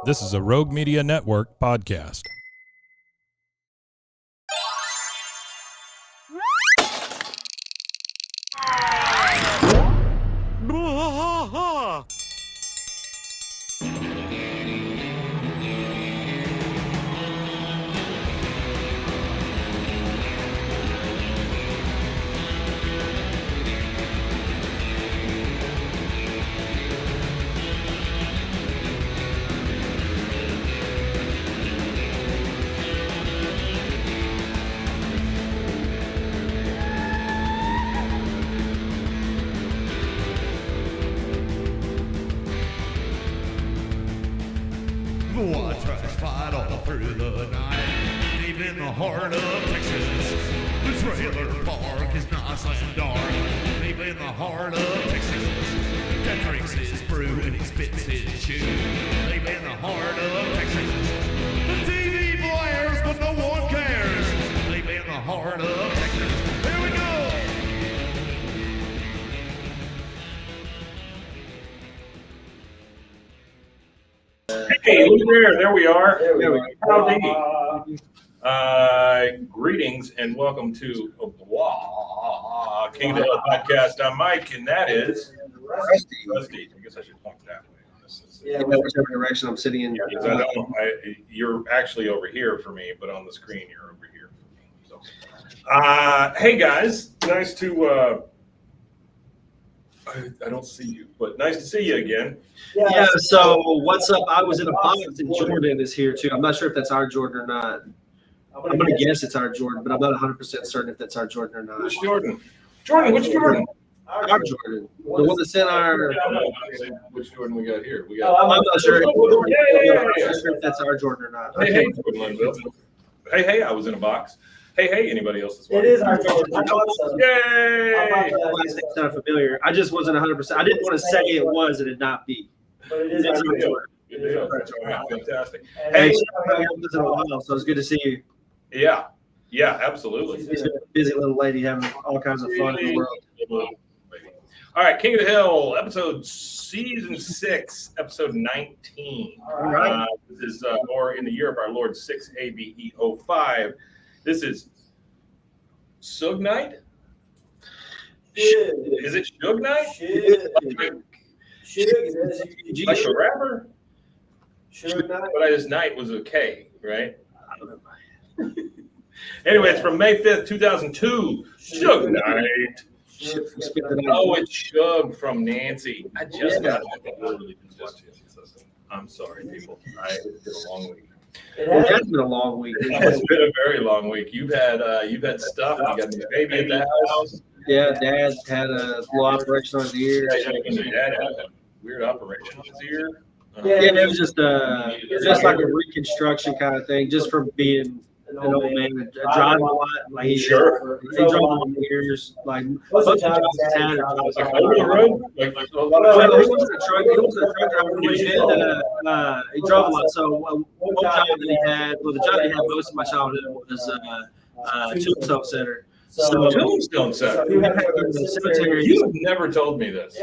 This is a Rogue Media Network podcast. White trash fight all through the night, deep in the heart of Texas. The trailer park is nice and dark, deep in the heart of Texas. Cat drinks his brew and he spits his chew, deep in the heart of Texas. The TV blares but no one cares, deep in the heart of Texas. Here we go! Hey, look there we are. Howdy. Greetings and welcome to King of the Hill podcast. I'm Mike, and that is Rusty. I guess I should point that way. Yeah, whichever direction I'm sitting in. You're actually over here for me, but on the screen you're over here for me. So, hey guys, nice to. I don't see you, but nice to see you again. Yeah, so what's up? I was in a box and Jordan is here too. I'm not sure if that's our Jordan or not. I'm going to guess it's our Jordan, but I'm not 100% certain if that's our Jordan or not. Which Jordan? Jordan, which Jordan? Our Jordan. The one that's in our... Which Jordan we got here? I'm not sure. Yeah. I'm not sure if that's our Jordan or not. Hey, Jordan Linville. Hey, I was in a box. Hey, anybody else as well? It is our Jordan. Yay! Last name sounded familiar. I just wasn't 100%. I didn't want to say it was and it not be. But it is our Jordan. Good deal. Fantastic. Hey, I haven't listened in a while, so it's good to see you. Yeah, absolutely. She's a busy little lady having all kinds of fun in the world. All right, King of the Hill, season 6, episode 19. All right. This is, or in the year of our Lord 6 ABE 05. This is Suge Night? Is it Suge Night? Suge. Like a rapper? Suge Night. But his night was a K, right? Anyway, it's from May 5th, 2002. Suge Night. Oh, it's Shug from Nancy. I just got it. I'm sorry, people. It's been a long week. It has been a long week. It's been a very long week. You've had stuff. You got the baby at the house. Yeah, Dad had a little operation on his ear. Dad had a weird operation on his ear. Yeah, it was just like a reconstruction kind of thing, just from being an old man driving a lot. Like he drove on years. Like most of the jobs he's had are jobs like over the road. Like he wasn't a truck. He wasn't a truck driver. But he drove a lot. So one job that he had, the job he had most of my childhood was Tombstone Center. So Tombstone Center. We had to go to the cemetery. You've never told me this.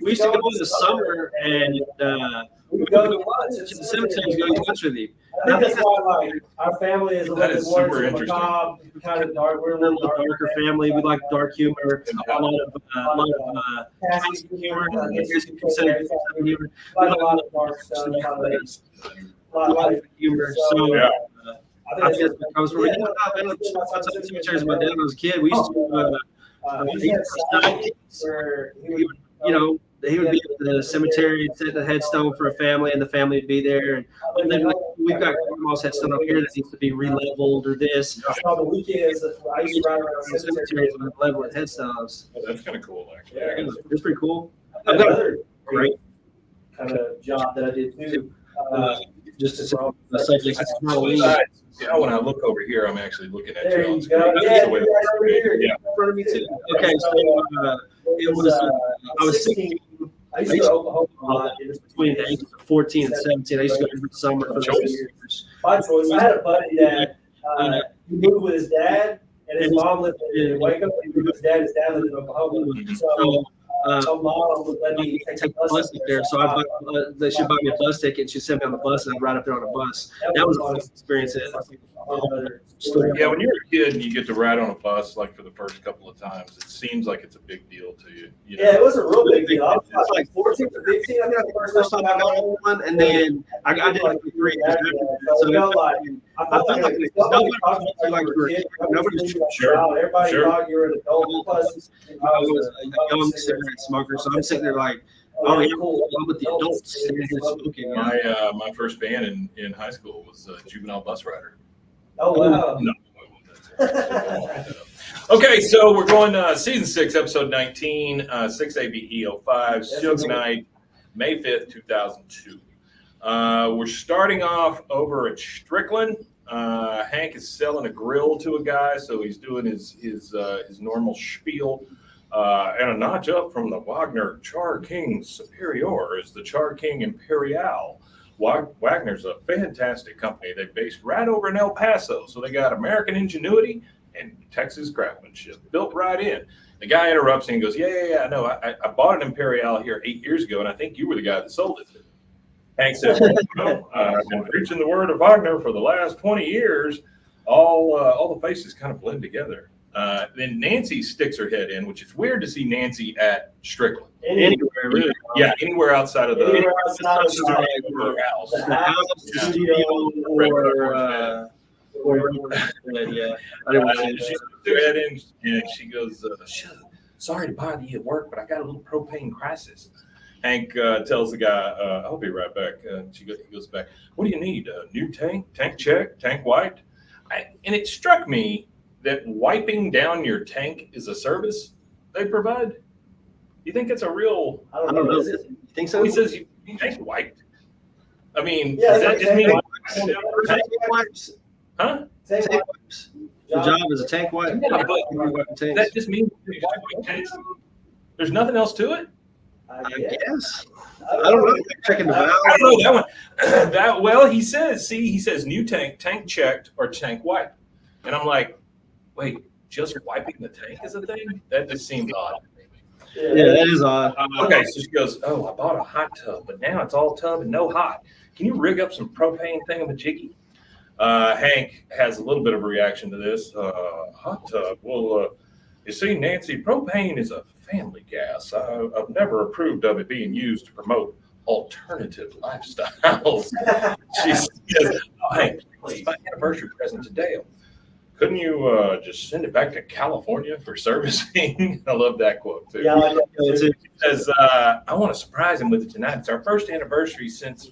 We used to go in the summer and We would go to to the cemetery to go eat lunch with you. I think that's why, like, our family is a That little is more super interesting. macabre, kind of dark. We're a We're a little little darker family. We like dark humor, a lot of classic humor. I guess you could say humor. We like a lot of dark stuff. a lot of humor. So Yeah. I think that's what comes from it. Outside the cemeteries when my dad was a kid, we used to he would be at the cemetery and set the headstone for a family, and the family would be there. And then we've got grandma's headstone up here that needs to be re-leveled or this. On the weekends, I used to ride around the cemetery. Cemeteries with leveled headstones. Oh, that's kind of cool, actually. Yeah, it's pretty cool. Another Great. kind of job that I did too. Just to say the subject is Halloween. When I look over here, I'm actually looking at There you on you screen. go. That's Yeah, the way you're right over here. Yeah. In front of me too. Okay, so it was I was 16. I used to go to Oklahoma a lot. It was Between the ages of 14 and 17, I used to go every summer for those years. by choice. I had a buddy that he moved with his dad, and his mom lived in Waco. He moved with his dad. His dad lived in Oklahoma. So mom would let me take the bus up there. So I bought, she bought me a bus ticket and she sent me on the bus and I ride up there on a bus. That was a fun experience. Yeah, when you're a kid and you get to ride on a bus like for the first couple of times, it seems like it's a big deal to you. You know? Yeah, it was a real big deal. I was like 14 or 15. I think the first time I got on one, and then I did like 3 years. So I felt like nobody Sure. Everybody Sure. thought you were an adult. Plus, I was a young cigarette smoker, so I'm sitting there like, oh, yeah, cool. I'm with the adults smoking. My first band in high school was Juvenile Bus Rider. Oh, wow. No. Okay, so we're going season 6, episode 19, 6ABE05, Suge Knight, May 5th, 2002. We're starting off over at Strickland. Hank is selling a grill to a guy, so he's doing his normal spiel. And a notch up from the Wagner Char King Superior is the Char King Imperial. Wagner's a fantastic company. They're based right over in El Paso, so they got American ingenuity and Texas craftsmanship built right in. The guy interrupts and goes, yeah, no, I bought an Imperial here 8 years ago, and I think you were the guy that sold it. Hank says, well, I've been preaching the word of Wagner for the last 20 years. All the faces kind of blend together. Then Nancy sticks her head in, which is weird to see Nancy at Strickland. Anywhere, really. Yeah, anywhere outside of the house. The house, the studio, yeah. She sticks her head in and she goes, sorry to bother you at work, but I got a little propane crisis. Hank tells the guy, I'll be right back. He goes back, what do you need? A new tank? Tank check? Tank wiped? And it struck me that wiping down your tank is a service they provide. You think it's a real? I don't know. You think so? He says you tank wiped. I mean, Yeah, does that just mean tank wipes? huh? Tank wipes. The job is a tank wipe. Yeah, but that just means you just wipe tanks. There's nothing else to it. I guess. I don't know. Checking the valve. I don't know that one. Well, he says new tank checked or tank wiped, and I'm like, wait, just wiping the tank is a thing? That just seems odd. Yeah, that is odd. Okay, so she goes, oh, I bought a hot tub, but now it's all tub and no hot. Can you rig up some propane thingamajiggy? Hank has a little bit of a reaction to this. Hot tub. Well, you see, Nancy, propane is a family gas. I've never approved of it being used to promote alternative lifestyles. She says, oh, Hank, it's my anniversary present to Dale. Couldn't you just send it back to California for servicing? I love that quote, too. Yeah, She says, I want to surprise him with it tonight. It's our first anniversary since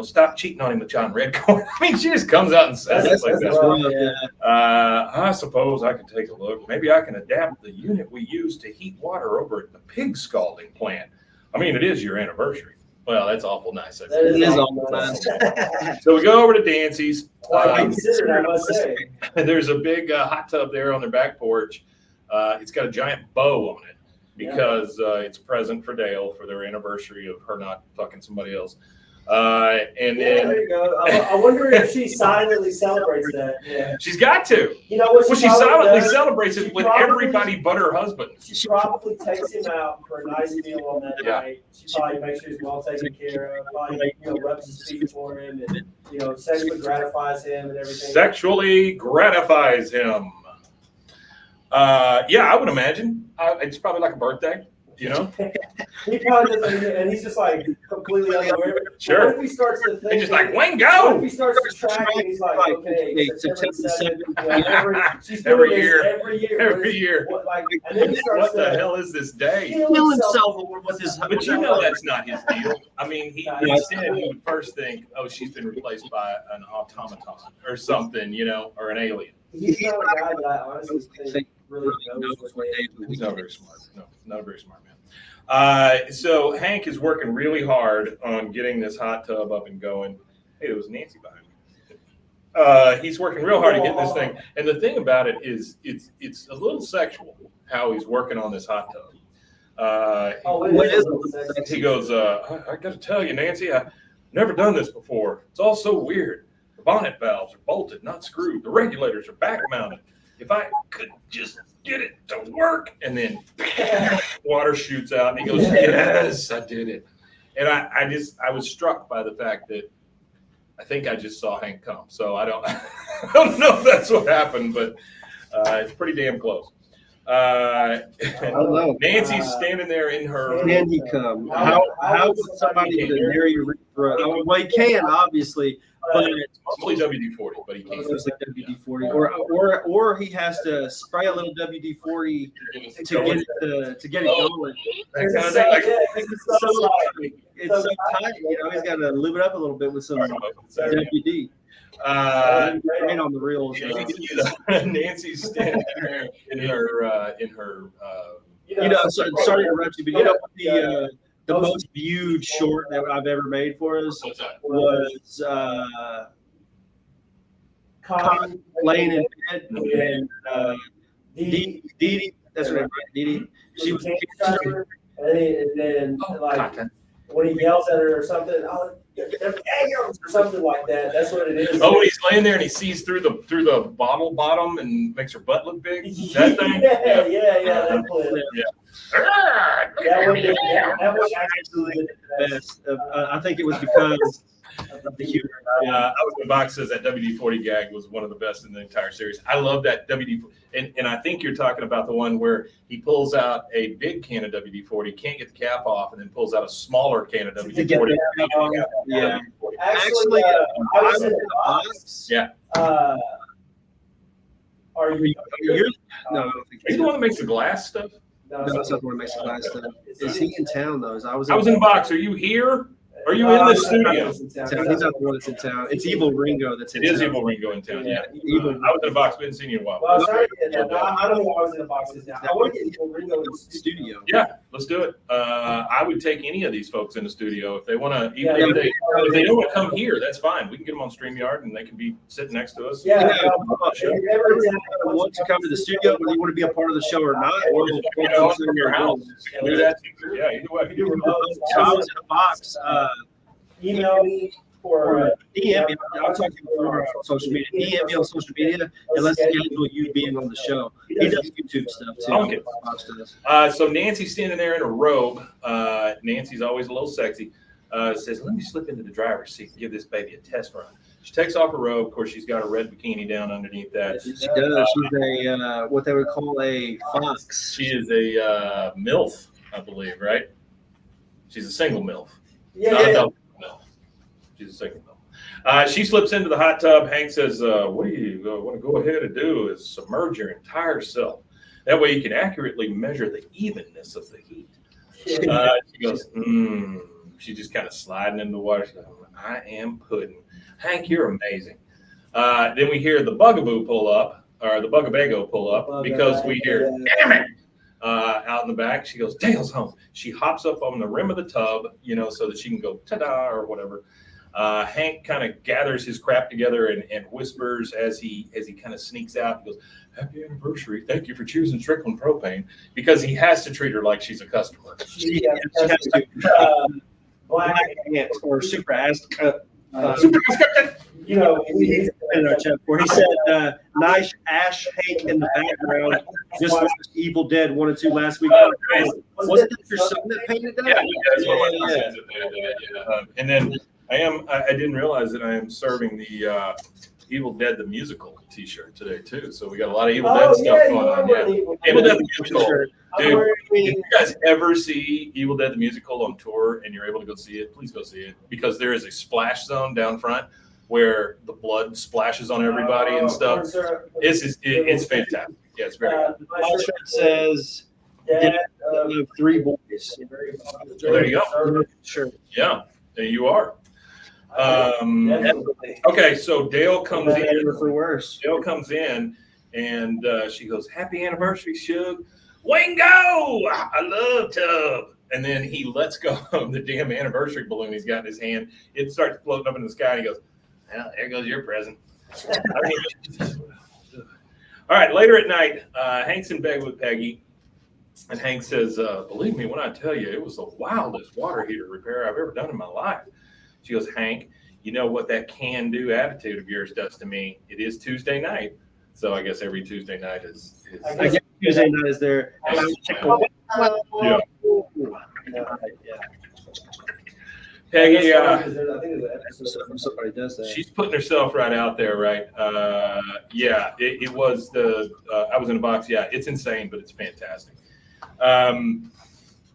stopped cheating on him with John Redcorn. I mean, she just comes out and says it like that. I suppose I could take a look. Maybe I can adapt the unit we use to heat water over at the pig scalding plant. I mean, it is your anniversary. Well, that's awful nice. That is awful nice. So we go over to Dancy's. I must say. There's a big hot tub there on their back porch. It's got a giant bow on it because it's a present for Dale for their anniversary of her not fucking somebody else. And then there you go. I wonder if she silently celebrates that. Yeah. She's got to. You know what? She silently celebrates it with everybody but her husband. She probably takes him out for a nice meal on that night. She probably makes sure he's well taken care of. Probably rubs his feet for him and sexually gratifies him and everything. Sexually gratifies him. I would imagine. It's probably like a birthday. He probably doesn't, and he's just like completely unaware. Sure. What if he starts to think? He's just like, when go? What if he starts to track and he's like, okay, September 7th, she's every doing year. this Every year. And then he starts what the hell is this day? Kill himself with his. But that's not his deal. I mean, he said he would first think, oh, she's been replaced by an automaton or something, or an alien. He's not a guy that I honestly think really knows what day. He's not very smart. No, not a very smart man. So Hank is working really hard on getting this hot tub up and going. Hey, it was Nancy behind me. He's working real hard to get this thing. And the thing about it is it's a little sexual how he's working on this hot tub. He goes, I got to tell you, Nancy, I've never done this before. It's all so weird. The bonnet valves are bolted, not screwed. The regulators are back mounted. if I could just get it to work. And then water shoots out and he goes, yes, I did it. And I was struck by the fact that I think I just saw Hank come. So I don't know if that's what happened, but it's pretty damn close. Nancy's standing there in her. Can he come? How would somebody with a narrow throat? Well, he can, obviously, but It's mostly WD-40, but he can't. it's like WD-40, or he has to spray a little WD-40 to get it going. It's so tight, he's got to lube it up a little bit with some WD. Right on the reels. Nancy's standing there in her. Sorry to interrupt you, but the most viewed short that I've ever made for us was Con laying in bed and Dee Dee. That's right, Dee Dee. She was and then when he yells at her or something, or something like that. That's what it is. Oh, he's laying there and he sees through the bottle bottom and makes her butt look big. That thing. Yeah. That clip. Yeah. That was actually the best. I think it was because of the humor. I was in box says that WD-40 gag was one of the best in the entire series. I love that WD, and I think you're talking about the one where he pulls out a big can of WD-40, can't get the cap off, and then pulls out a smaller can of WD-40. Yeah. Actually, I was in the box. Yeah. Are you? No, I don't think He's the one that makes the glass stuff. No, that's not the one that makes the glass stuff. Is he in town though? I was in box. Are you here? Are you in the studio? He's not the one that's in town. It's Evil Ringo that's in town. It is Evil Ringo in town. Yeah. Evil. I was in a box. We hadn't seen you in a while. Well, I was trying to get that. I don't know why I was in the boxes now. I want to get Evil Ringo in the studio. Yeah, let's do it. I would take any of these folks in the studio if they want to. If they don't want to come here, that's fine. We can get them on StreamYard and they can be sitting next to us. Yeah. If you ever want to come to the studio, whether you want to be a part of the show or not, or from your house. You can do that too. Yeah, either way. I was in a box. Email me or DM me. I'm talking for social media. DM me on social media and let's schedule you being on the show. He does YouTube stuff too. Okay. So Nancy's standing there in a robe. Nancy's always a little sexy. Says, "Let me slip into the driver's seat and give this baby a test run." She takes off her robe. Of course, she's got a red bikini down underneath that. She does. She's a what they would call a fox. She is a MILF, I believe, right? She's a single MILF. Yeah. She's a single MILF. She slips into the hot tub. Hank says, "What do you want to go ahead and do is submerge your entire self. That way you can accurately measure the evenness of the heat." She goes, She's just kind of sliding in the water. She goes, "I am pudding. Hank, you're amazing." Then we hear the bugaboo pull up, or the bugabago pull up, because we hear, "Damn it!" Out in the back. She goes, "Dale's home." She hops up on the rim of the tub, so that she can go ta-da or whatever. Hank kind of gathers his crap together and whispers as he kind of sneaks out. He goes, "Happy anniversary. Thank you for choosing Strickland Propane," because he has to treat her like she's a customer. She has to. Black ants or super ass cut. Super in our chat before he said, "Nice Ash Hank in the background." Just watched Evil Dead 1 and 2 last week. Was it your son that painted that? Yeah. And then I didn't realize that I am serving the Evil Dead the Musical T-shirt today too. So we got a lot of Evil Dead stuff going on. Yeah. Evil Dead the Musical. Dude, if you guys ever see Evil Dead the Musical on tour and you're able to go see it, please go see it, because there is a splash zone down front where the blood splashes on everybody and stuff. It's fantastic. Yeah, it's very good. My shirt says, "Dad of 3 boys." There you go. Sure. Yeah, there you are. Okay, so Dale comes in. For worse. Dale comes in and she goes, "Happy anniversary, Shug. Wingo! I love Tub." And then he lets go of the damn anniversary balloon he's got in his hand. It starts floating up in the sky and he goes, "Well, there goes your present." All right, later at night, Hank's in bed with Peggy. And Hank says, "Believe me when I tell you, it was the wildest water heater repair I've ever done in my life." She goes, "Hank, you know what that can-do attitude of yours does to me. It is Tuesday night, So I guess every Tuesday night is I guess Tuesday night is there. Yeah. Yeah. Peggy, I think there's an episode. Somebody does that. she's putting herself right out there, right? Yeah, it was I was in a box. Yeah, it's insane, but it's fantastic.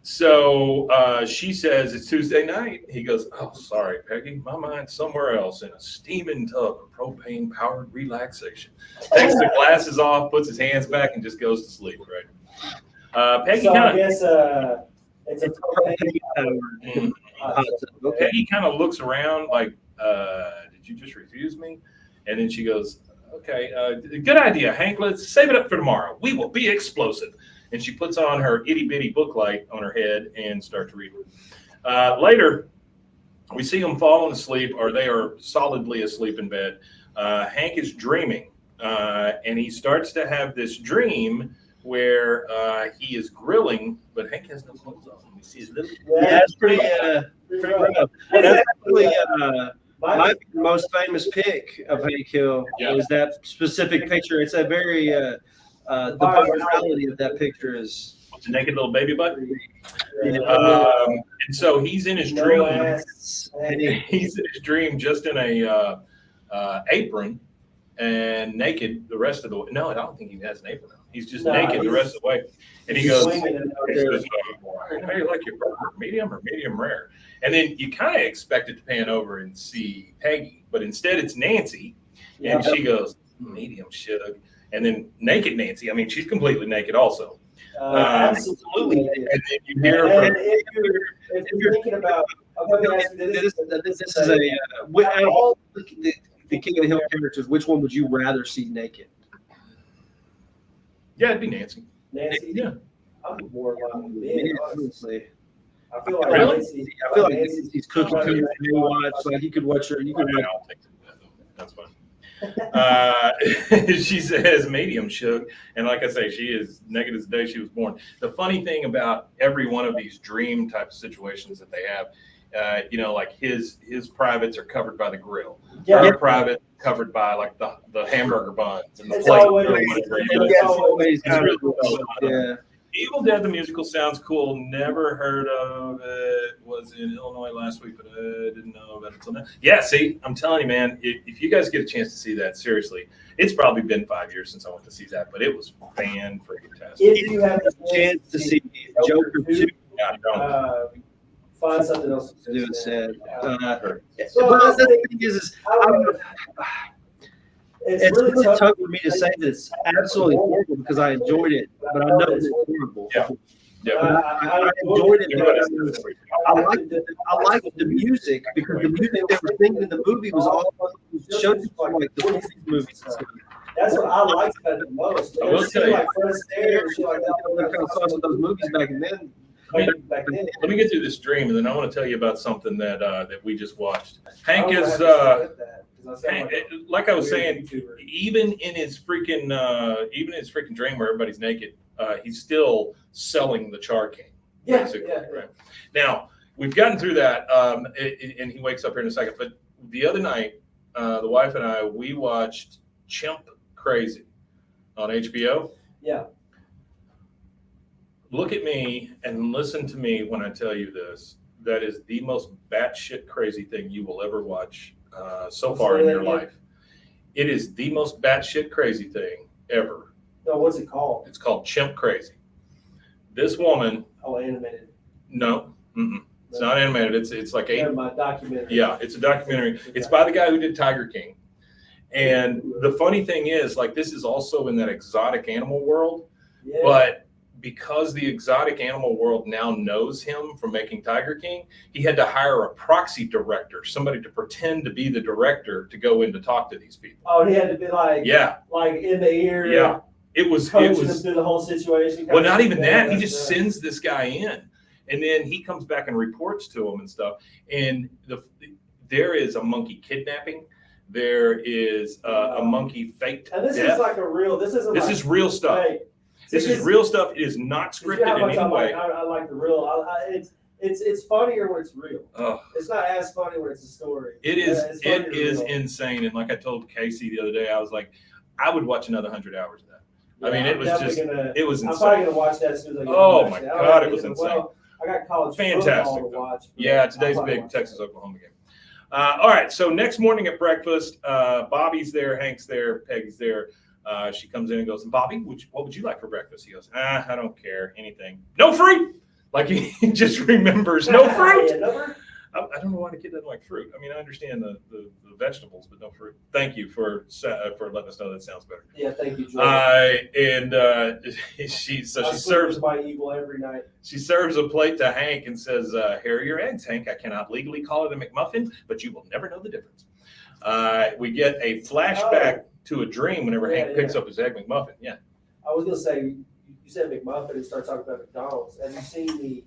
So she says it's Tuesday night. He goes, "Oh, sorry, Peggy, my mind's somewhere else in a steaming tub of propane-powered relaxation." Takes the glasses off, puts his hands back, and just goes to sleep. Right? Peggy So I kind guess it's a propane. of Peggy kind of looks around like, "Did you just refuse me?" And then she goes, "Okay, good idea, Hank. Let's save it up for tomorrow. We will be explosive." And she puts on her itty bitty book light on her head and starts reading. Later, we see them falling asleep, or they are solidly asleep in bed. Hank is dreaming, and he starts to have this dream where he is grilling, but Hank has no clothes on. We see his little. Yeah, it's pretty rough. That's actually my most famous pick of Hank Hill is that specific picture. It's a very the virality of that picture is The naked little baby butt. Yeah. And so he's in his dream. ass. He's in his dream just in a apron and naked the rest of the way. No, I don't think he has an apron on. He's just naked the rest of the way. And he goes, "Hey, you like your burger, medium or medium rare?" And then you kind of expect it to pan over and see Peggy, but instead it's Nancy. And she goes, "Medium, Shug." And then naked Nancy, I mean, she's completely naked also. Absolutely. And then you hear her And if you're thinking about, I'm going to ask you This is out of all the King of the Hill characters, which one would you rather see naked? Yeah, it'd be Nancy. Nancy. Yeah. I'm more like men. Honestly. I feel like Really? Nancy. I feel like he's cooking to you watch. Like you could watch her. You could watch. I'll take that. That's fine. She says medium, Shug, and like I say, she is naked as the day she was born. The funny thing about every one of these dream type of situations that they have, like his privates are covered by the grill. Yeah. Her private covered by like the hamburger buns and the It's plate. always- or whatever. it's always It's really cool. Yeah. Evil Dead, the musical, sounds cool. Never heard of it. Was in Illinois last week, but I didn't know about it until now. Yeah, see, I'm telling you, man, if you guys get a chance to see that, seriously, it's probably been 5 years since I went to see that, but it was fan-freaking-tastic. If you have the Chance to see Joker 2 Yeah, don't. Find something else to do instead. So But the thing is it's it's really tough tough. for me to say that it's absolutely horrible because I enjoyed it, but I know it's horrible. Yeah. Yeah. I enjoyed it because I liked the music because the music they were singing in the movie was all showed you like the 40s movies. That's what I liked about it the most. I will It tell seemed you. like Fred Astaire and shit like I kind of saw some of those movies back then. back then. Let me get through this dream, and then I want to tell you about something that we just watched. Hank I would is, have to skip that, 'cause I sound Hank, like a like I was weird saying, YouTuber. even in his freaking dream where everybody's naked, he's still selling the Char King. Yeah, basically, yeah. right? Now we've gotten through that, and he wakes up here in a second. But the other night, the wife and I, we watched Chimp Crazy on HBO. Yeah. Look at me and listen to me when I tell you this. That is the most batshit crazy thing you will ever watch so far in your life. It is the most batshit crazy thing ever. No, what's it called? It's called Chimp Crazy. This woman, Oh, animated. no, it's not animated. It's like Yeah, my documentary. yeah, it's a documentary. It's by the guy who did Tiger King. And the funny thing is, like, this is also in that exotic animal world, Yeah. but because the exotic animal world now knows him from making Tiger King, he had to hire a proxy director, somebody to pretend to be the director to go in to talk to these people. Oh, he had to be like, Yeah, like in the ear. yeah. It was Coaching him through the whole situation. well, not even that. He That's just right. sends this guy in, and then he comes back and reports to him and stuff. And there is a monkey kidnapping. There is a monkey faked And this death. is like a real. This isn't. This like, is real stuff. Hey, This is real stuff. It is not You know how scripted in much any I way. like the real. It's funnier when it's real. Oh, It's not as funny when it's a story. it is. Yeah, it's funnier It is real. insane. And like I told Casey the other day, I was like, I would watch another 100 hours of that. I mean, I'm it was definitely just, gonna- it was I'm probably insane. gonna watch that as soon as I get Oh home, my actually. God, it was Well, insane. I got college Fantastic, football to though. watch. but Yeah, I'll today's probably big watch Texas-Oklahoma game. All right, so next morning at breakfast, Bobby's there, Hank's there, Peggy's there. She comes in and goes, Bobby, what would you like for breakfast? He goes, I don't care, anything. No fruit! Like he just remembers, that. no fruit! Yeah, no fruit? I don't know why the kid doesn't like fruit. I mean, I understand the vegetables, but no fruit. Thank you for letting us know that sounds better. Yeah, thank you, Jordan. She I sleep serves with my eagle every night. she serves a plate to Hank and says, here are your eggs, Hank. I cannot legally call it a McMuffin, but you will never know the difference. We get a flashback to a dream whenever Hank picks up his egg McMuffin. Yeah. I was gonna say, you said McMuffin and start talking about McDonald's. Have you seen the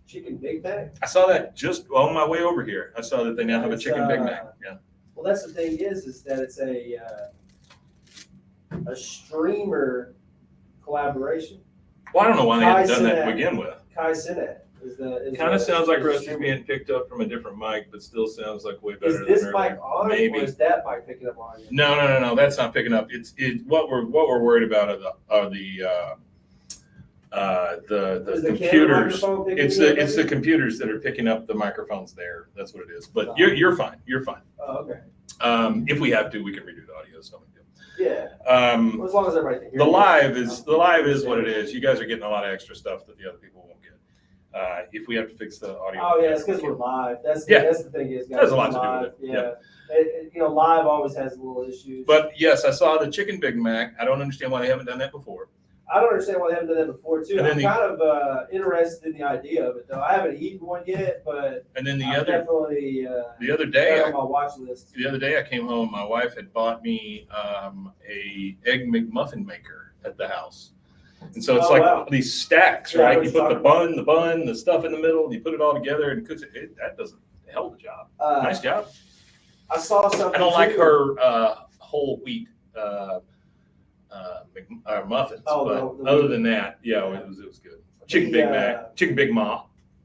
chicken Big Mac? I saw that just on my way over here. I saw that they now have a chicken Big Mac. Yeah. Well, that's the thing is that it's a streamer collaboration. Well, I don't know why they hadn't done that to Kai begin with. Kai Cenat is the. Kind of sounds like Rusty's streamer. being picked up from a different mic, but still sounds like way better Is than this earlier. mic on Maybe. or is that mic picking up on you? No. That's not picking up. It's what we're worried about are the Is the camera computers. microphone picking It's you up? the computers that are picking up the microphones there. That's what it is. But you're fine. You're fine. Oh, okay. If we have to, we can redo the audio. So Yeah. Well, as long as everybody can hear the me. live is what it is. You guys are getting a lot of extra stuff that the other people won't get. If we have to fix the audio. Oh yeah, it's because we're live. That's the thing is, guys. Has a lot we're to do live. with it. Yeah. Live always has little issues. But yes, I saw the chicken Big Mac. I don't understand why they haven't done that before. I don't understand why they haven't done that before too. And then I'm kind of interested in the idea of it though. I haven't eaten one yet, but And then I'm definitely the other day, on my watch list. the other day I came home. My wife had bought me a egg McMuffin maker at the house, and so it's like these stacks, Yeah, I know right? what You you're put the bun, the stuff in the middle, you put it all together and cooks it. That does a hell of a job. Nice job. I saw something. I don't like too. her whole wheat muffins, but other than that, yeah, it was good. Chicken Big Mac, chicken Big Ma.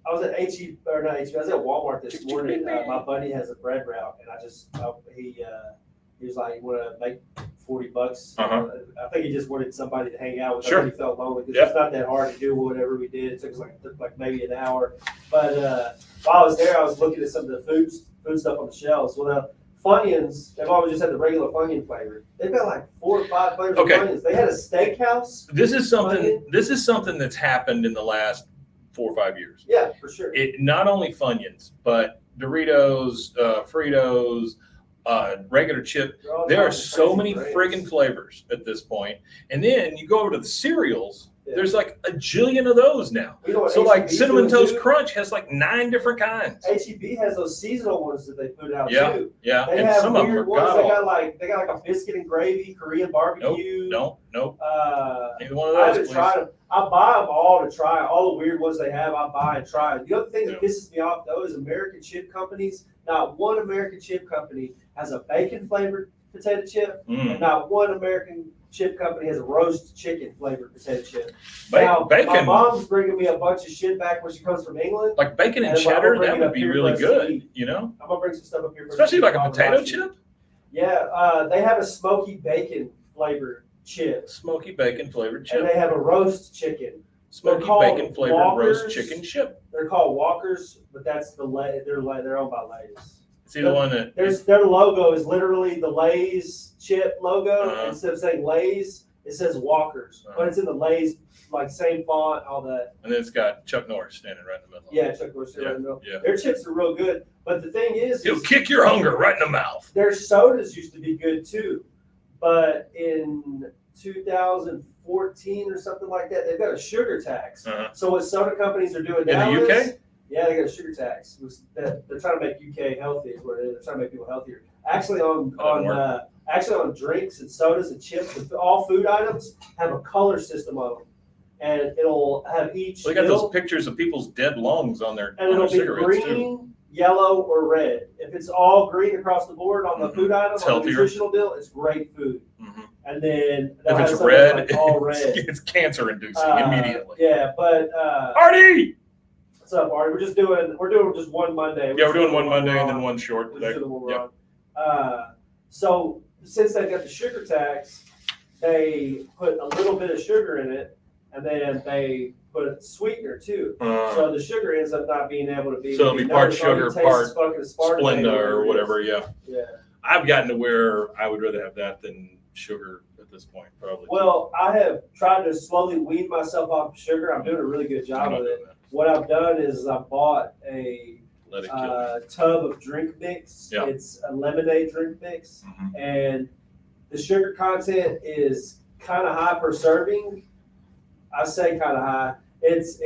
I was at HE or not HE. I was at Walmart this morning. My buddy has a bread route, and he was like, "You want to make $40?" I think he just wanted somebody to hang out with. Sure. He felt lonely because it's not that hard to do whatever we did. It took us like maybe an hour. But while I was there, I was looking at some of the food stuff on the shelves. Well, the Funyuns, they've always just had the regular Funyun flavor. They've got like 4 or 5 flavors of Funyuns. They had a steakhouse. This is something that's happened in the last 4 or 5 years. Yeah, for sure. It not only Funyuns, but Doritos, Fritos, regular chip. There are so many friggin' flavors at this point. And then you go over to the cereals. Yeah. There's like a jillion of those now. You know so like Cinnamon Toast Crunch has like 9 different kinds. HEB has those seasonal ones that they put out too. Yeah, they and have some of them are ones. They got like a biscuit and gravy, Korean barbecue. Nope. Neither one of I those. haven't tried them. I buy them all to try. All the weird ones they have, I buy and try. The other thing that pisses me off though is American chip companies. Not one American chip company has a bacon flavored potato chip, and not one American chip company has a roast chicken flavored potato chip. Now, bacon. My mom's bringing me a bunch of shit back when she comes from England. Like bacon and cheddar, that would be really good. You know, I'm gonna bring some stuff up here. Especially like a potato chip. Yeah, they have a smoky bacon flavored chip. Smoky bacon flavored chip. And they have a roast chicken. Smoky bacon flavored roast chicken chip. They're called Walkers, but that's they're owned by Lay's. See the one that their logo is literally the Lay's chip logo. Instead of saying Lay's, it says Walkers, but it's in the Lay's like same font, all that. And then it's got Chuck Norris standing right in the middle. Yeah, Chuck Norris standing right in the middle. Yeah. Their chips are real good, but the thing is, it'll kick your hunger right in the mouth. Their sodas used to be good too, but in 2014 or something like that, they've got a sugar tax. So what soda companies are doing now in the UK? Yeah, they got a sugar tax. They're trying to make UK healthy. Is what it is. They're trying to make people healthier. Actually, on drinks and sodas and chips, and all food items have a color system on them, and it'll have each. They got those pictures of people's dead lungs on their and it'll be green, too. yellow, or red. If it's all green across the board on the food item, on the nutritional deal, it's great food. And then if it's red, like all red, it's cancer inducing immediately. Yeah, but Artie. What's up, Artie? We're doing just one Monday. We're doing one Monday and then one short today. So since they got the sugar tax, they put a little bit of sugar in it, and then they put a sweetener too. So the sugar ends up not being able to be. So it'll be part sugar, part Splenda or whatever. Yeah. Yeah. I've gotten to where I would rather have that than sugar at this point, probably. Well, I have tried to slowly wean myself off of sugar. I'm doing a really good job with it. What I've done is I bought a tub of drink mix. Yeah. It's a lemonade drink mix, and the sugar content is kind of high per serving. I say kind of high. It's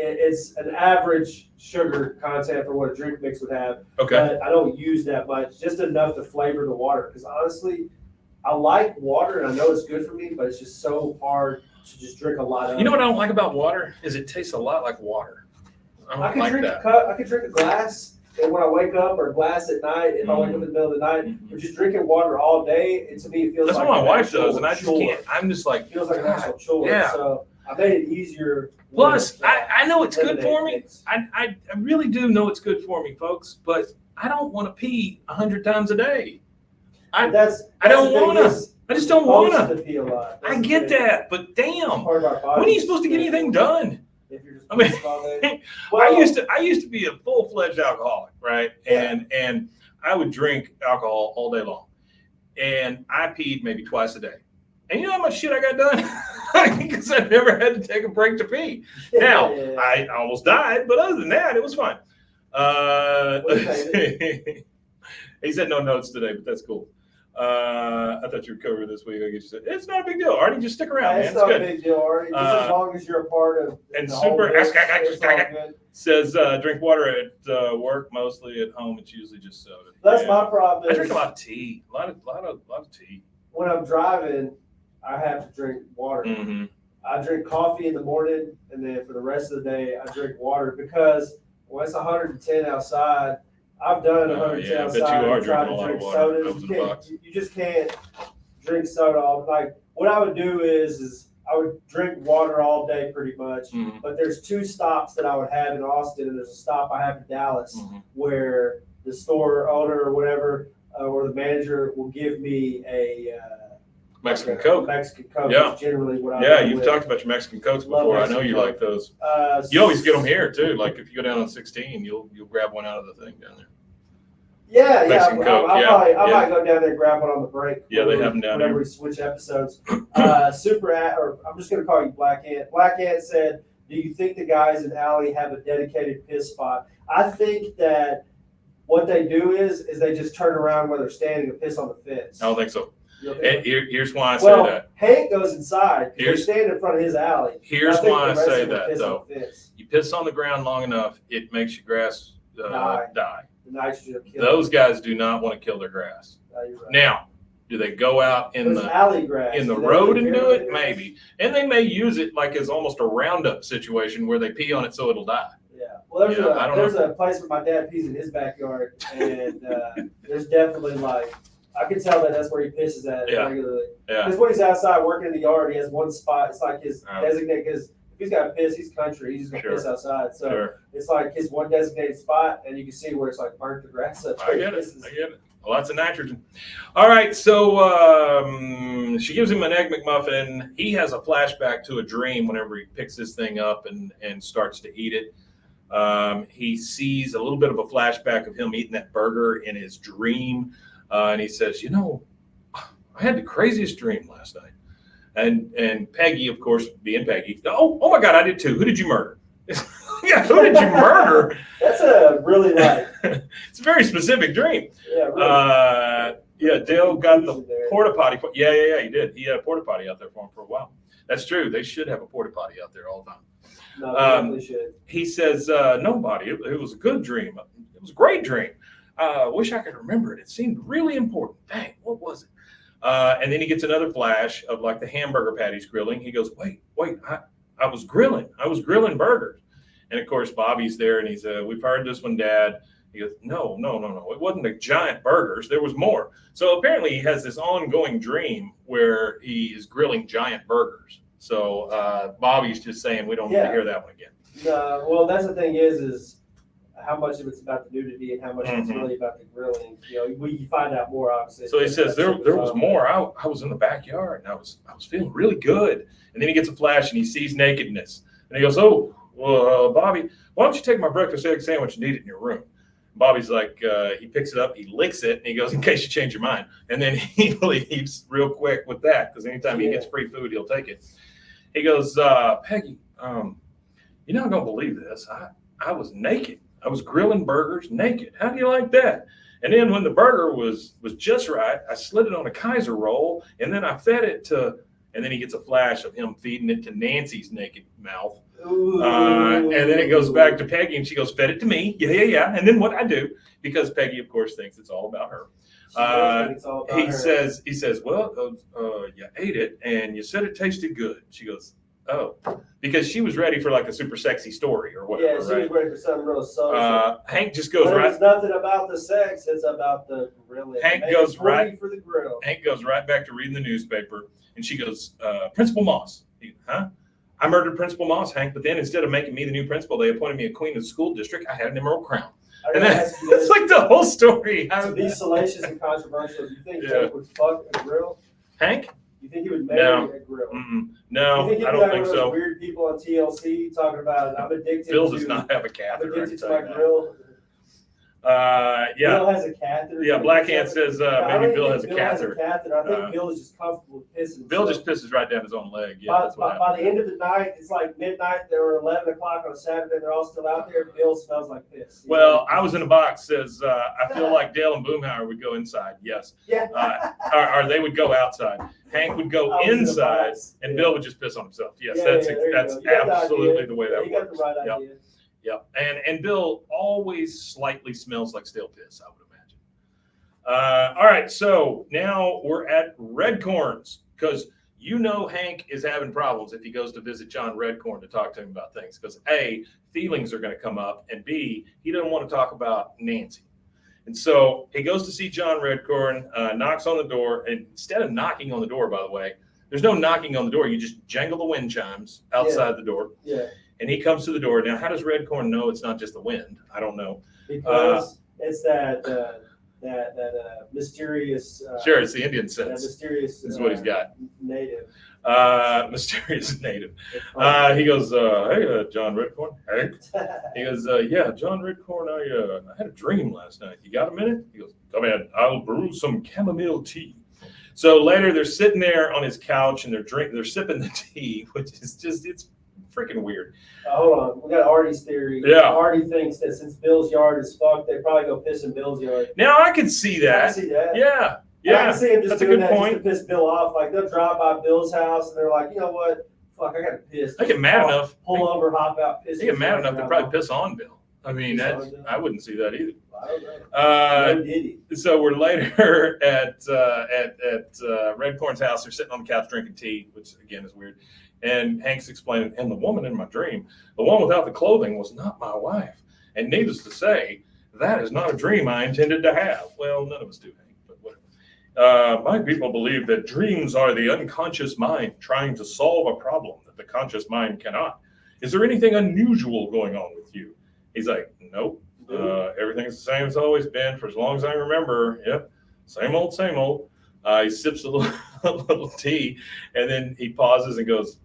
an average sugar content for what a drink mix would have. Okay. But I don't use that much, just enough to flavor the water. Because honestly, I like water and I know it's good for me, but it's just so hard to just drink a lot of. You know what I don't like about water is it tastes a lot like water. I don't like that. I could drink a glass, and when I wake up, or a glass at night, if I wake up in the middle of the night, but just drinking water all day, and to me it feels That's like what my wife does, and I just can't. I'm just like, it feels like an actual chore. Yeah. So I made it easier. Plus, I know it's good for me. Mix. I really do know it's good for me, folks, but I don't want to pee 100 times a day. I don't want to. I just don't want to. I get that, but damn, when are you supposed to get anything done? I mean, I used to be a full-fledged alcoholic, right? Yeah. And I would drink alcohol all day long, and I peed maybe twice a day. And you know how much shit I got done? Because I never had to take a break to pee. Now, I almost died, but other than that, it was fine. He said no notes today, but that's cool. I thought you were covered this week. I guess you said it's not a big deal. Artie, just stick around, man. It's not a big deal, Artie. Just as long as you're a part of. And Super says drink water at work, mostly at home. It's usually just soda. That's my problem. I drink a lot of tea. A lot of tea. When I'm driving, I have to drink water. I drink coffee in the morning, and then for the rest of the day, I drink water because when it's 110 outside. I've done 110 outside. I bet you are and tried drinking a to lot drink of water. sodas. You just can't drink soda all. Like what I would do is I would drink water all day pretty much. But there's 2 stops that I would have in Austin, and there's a stop I have in Dallas where the store owner or whatever or the manager will give me a Mexican Coke. Mexican Coke Yeah. is generally what I Yeah, do you've with. talked about your Mexican Cokes before. I know you like those. You always get them here too. Like if you go down on 16, you'll grab one out of the thing down there. Yeah, Mexican Coke, I might go down there and grab one on the break. Yeah, they have them down whenever there. we switch episodes. Or I'm just going to call you Black Ant. Black Ant said, "Do you think the guys in Alley have a dedicated piss spot?" I think that what they do is they just turn around where they're standing and piss on the fence. I don't think so. And here's why I say Well, that. Hank goes inside. They stand in front of his alley. Here's think why the I rest say of them that piss on though. the fence. You piss on the ground long enough, it makes your grass die. The nitrogen will kill Those guys do not want to kill their grass. you're right. Now, do they go out in There's the alley grass. in the Do they road do and do it? grass? Maybe. And they may use it like as almost a roundup situation where they pee on it so it'll die. Yeah. Well, there's I a place where my dad pees in his backyard, and there's definitely I can tell that's where he pisses at regularly. Yeah. Because when he's outside working in the yard, he has one spot. It's like his designated. Because if he's got to piss, he's country. He's just gonna piss outside. So it's like his one designated spot, and you can see where it's like burnt the grass up. I get it. Lots of nitrogen. All right, so she gives him an Egg McMuffin. He has a flashback to a dream whenever he picks this thing up and starts to eat it. He sees a little bit of a flashback of him eating that burger in his dream. And he says, I had the craziest dream last night. And Peggy, of course, being Peggy, oh my God, I did too. Who did you murder? Yeah, who did you murder? That's a really it's a very specific dream. Yeah, really. Dale got the porta potty. Yeah, he did. He had a porta potty out there for him for a while. That's true. They should have a porta potty out there all the time. No, they definitely should. He says, nobody. It was a good dream. It was a great dream. Wish I could remember it. It seemed really important. Dang, what was it? And then he gets another flash of like the hamburger patties grilling. He goes, wait, I was grilling. I was grilling burgers. And of course, Bobby's there and he said, we've heard this one, Dad. He goes, no. It wasn't the giant burgers. There was more. So apparently he has this ongoing dream where he is grilling giant burgers. So Bobby's just saying we don't need to hear that one again. No, well, that's the thing is how much of it's about the nudity and how much of it's really about the grilling. You find out more, obviously. So he says there was more. I was in the backyard and I was feeling really good. And then he gets a flash and he sees nakedness. And he goes, "Oh, well, Bobby, why don't you take my breakfast egg sandwich and eat it in your room?" Bobby's like, he picks it up, he licks it, and he goes, "In case you change your mind." And then he leaves real quick with that, because anytime he gets free food, he'll take it. He goes, "Peggy, you're not gonna believe this. I was naked. I was grilling burgers naked. How do you like that?" And then when the burger was just right, I slid it on a Kaiser roll, and then I fed it to. And then he gets a flash of him feeding it to Nancy's naked mouth. And then it goes back to Peggy, and she goes, "Fed it to me." Yeah. And then what I do, because Peggy, of course, thinks it's all about her. He says, "Well, you ate it, and you said it tasted good." She goes, "Oh," because she was ready for like a super sexy story or whatever. Yeah, she was ready for something real social. Hank just goes but right. It's nothing about the sex; it's about the grilling. Hank goes right for the grill. Hank goes right back to reading the newspaper, and she goes, "Principal Moss." Huh? "I murdered Principal Moss, Hank, but then instead of making me the new principal, they appointed me a queen of the school district. I had an emerald crown." And that's like the whole story. To be salacious and controversial, do you think Hank would fuck a grill? Hank? You think he would marry a grill? No, I don't think so. Weird people on TLC talking about, "I'm addicted Bill to." does not have a catheter. I'm addicted to my grill. Yeah. Bill has a catheter. Yeah, Black Ant says maybe Bill has a catheter. I think Bill is just comfortable with pissing. Bill just pisses right down his own leg. Yeah, by the end of the night, it's like midnight. They were 11 o'clock on a Saturday. They're all still out there. Bill smells like piss. Well, I was in a box says I feel like Dale and Boomhauer would go inside. Yes. Yeah. Or they would go outside. Hank would go inside, and Bill would just piss on himself. Yes, that's absolutely the way that works. You got the right idea. Yep. And Bill always slightly smells like stale piss, I would imagine. All right, so now we're at Redcorn's, because Hank is having problems if he goes to visit John Redcorn to talk to him about things, because A, feelings are going to come up, and B, he doesn't want to talk about Nancy. And so he goes to see John Redcorn, knocks on the door, and instead of knocking on the door, by the way, there's no knocking on the door. You just jangle the wind chimes outside the door. Yeah. And he comes to the door. Now, how does Redcorn know it's not just the wind? I don't know. Because it's that mysterious. Sure, it's the Indian sense. That mysterious. Is what he's got. Native. Mysterious native. He goes, "Hey, John Redcorn." Hank. He goes, "Yeah, John Redcorn, I had a dream last night. You got a minute?" He goes, "Come in. I'll brew some chamomile tea." So later they're sitting there on his couch and they're sipping the tea, which is just, it's freaking weird. Hold on, we got Artie's theory. Yeah. Artie thinks that since Bill's yard is fucked, they probably go piss in Bill's yard. Now I can see that. I can see that. Yeah. I can see him just That's a doing good that point. just to piss Bill off. Like they'll drive by Bill's house and they're like, "You know what? Fuck, I gotta piss." They get mad enough. Pull over, hop out, piss. They get mad enough to probably piss on Bill. I mean, I wouldn't see that either. I don't know. So we're later at Redcorn's house. They're sitting on the couch drinking tea, which again is weird. And Hank's explaining, "And the woman in my dream, the one without the clothing, was not my wife. And needless to say, that is not a dream I intended to have." Well, none of us do, Hank, but whatever. "My people believe that dreams are the unconscious mind trying to solve a problem that the conscious mind cannot. Is there anything unusual going on with you?" He's like, "Nope. Everything's the same as it's always been for as long as I remember. Yep. Same old, same old." He sips a little tea, and then he pauses and goes,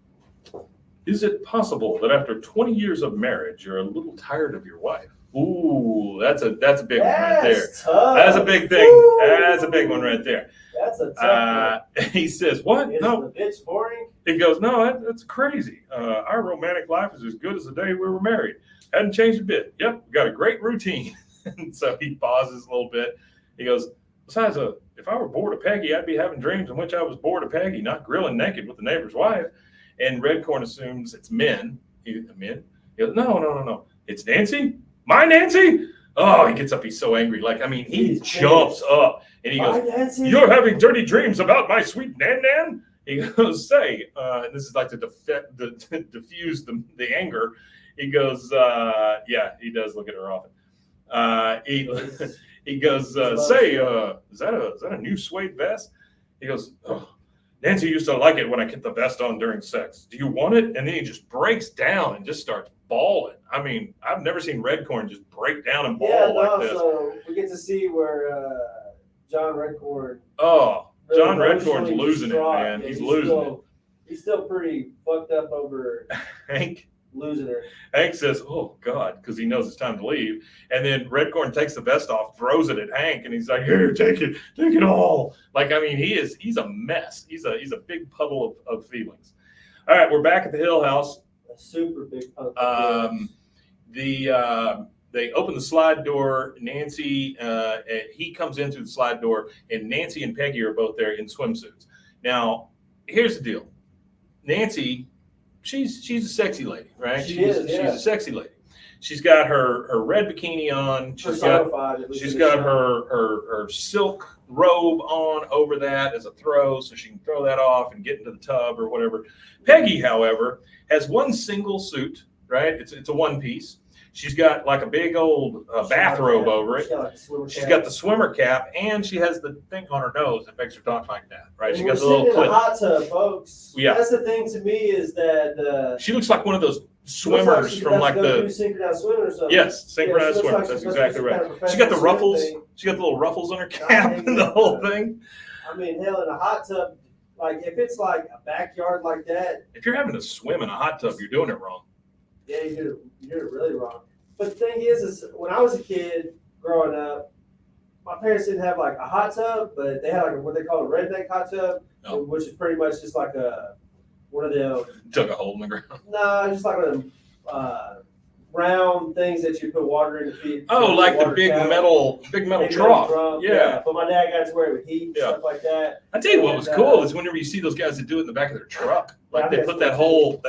"Is it possible that after 20 years of marriage, you're a little tired of your wife?" Ooh, that's a big one right there. Tough. That's a big thing. Woo. That's a big one right there. That's a tough one. He says, "What? Is No." the bitch boring? He goes, "No, that's crazy. Our romantic life is as good as the day we were married. Hadn't changed a bit. Yep, we got a great routine." And so he pauses a little bit. He goes, "Besides, if I were bored of Peggy, I'd be having dreams in which I was bored of Peggy, not grilling naked with the neighbor's wife." And Redcorn assumes it's men. Men? He goes, No. It's Nancy? My Nancy? Oh, he gets up. He's so angry. He jumps up and he goes, Nancy? "You're having dirty dreams about my sweet Nan?" He goes, "Say," and this is like to diffuse the anger. He goes, yeah, he does look at her often. He goes, "Say, is that a new suede vest?" He goes, "Oh, Nancy used to like it when I kept the vest on during sex. Do you want it?" And then he just breaks down and just starts balling. I mean, I've never seen Redcorn just break down and ball like this. So we get to see where John Redcorn. Oh, really John Redcorn's emotionally losing it, distraught. man. Yeah, He's losing it. He's still pretty fucked up over Hank losing her. Hank says, "Oh God," because he knows it's time to leave. And then Redcorn takes the vest off, throws it at Hank, and he's like, "Here, take it all." Like, I mean, he's a mess. He's a big puddle of feelings. All right, we're back at the Hill House. A super big punk. They open the slide door. Nancy, he comes in through the slide door, and Nancy and Peggy are both there in swimsuits. Now, here's the deal. Nancy, she's a sexy lady, right? She's a sexy lady. She's got her red bikini on. She's got her silk robe on over that as a throw, so she can throw that off and get into the tub or whatever. Peggy, however, has one single suit, right? It's a one piece. She's got like a big old bathrobe over it. She's got the swimmer cap, and she has the thing on her nose that makes her talk like that, right? She got the little clip. In a hot tub, folks. Yeah. That's the thing to me is that she looks like one of those swimmers from like the synchronized swimming or something. Yes, synchronized swimmers. That's exactly right. She got the ruffles. She got the little ruffles on her cap and the whole thing. I mean, hell, in a hot tub, like if it's like a backyard like that. If you're having to swim in a hot tub, you're doing it wrong. Yeah, you're it really wrong. But the thing is when I was a kid growing up, my parents didn't have like a hot tub, but they had like what they call a redneck hot tub, which is pretty much just like one of them. Dug a hole in the ground. No, just like one of them round things that you put water in to feed. Oh, like the big metal trough. Yeah. But my dad got to wear it with heat and stuff like that. I tell you what was cool is whenever you see those guys that do it in the back of their truck. Like they put that whole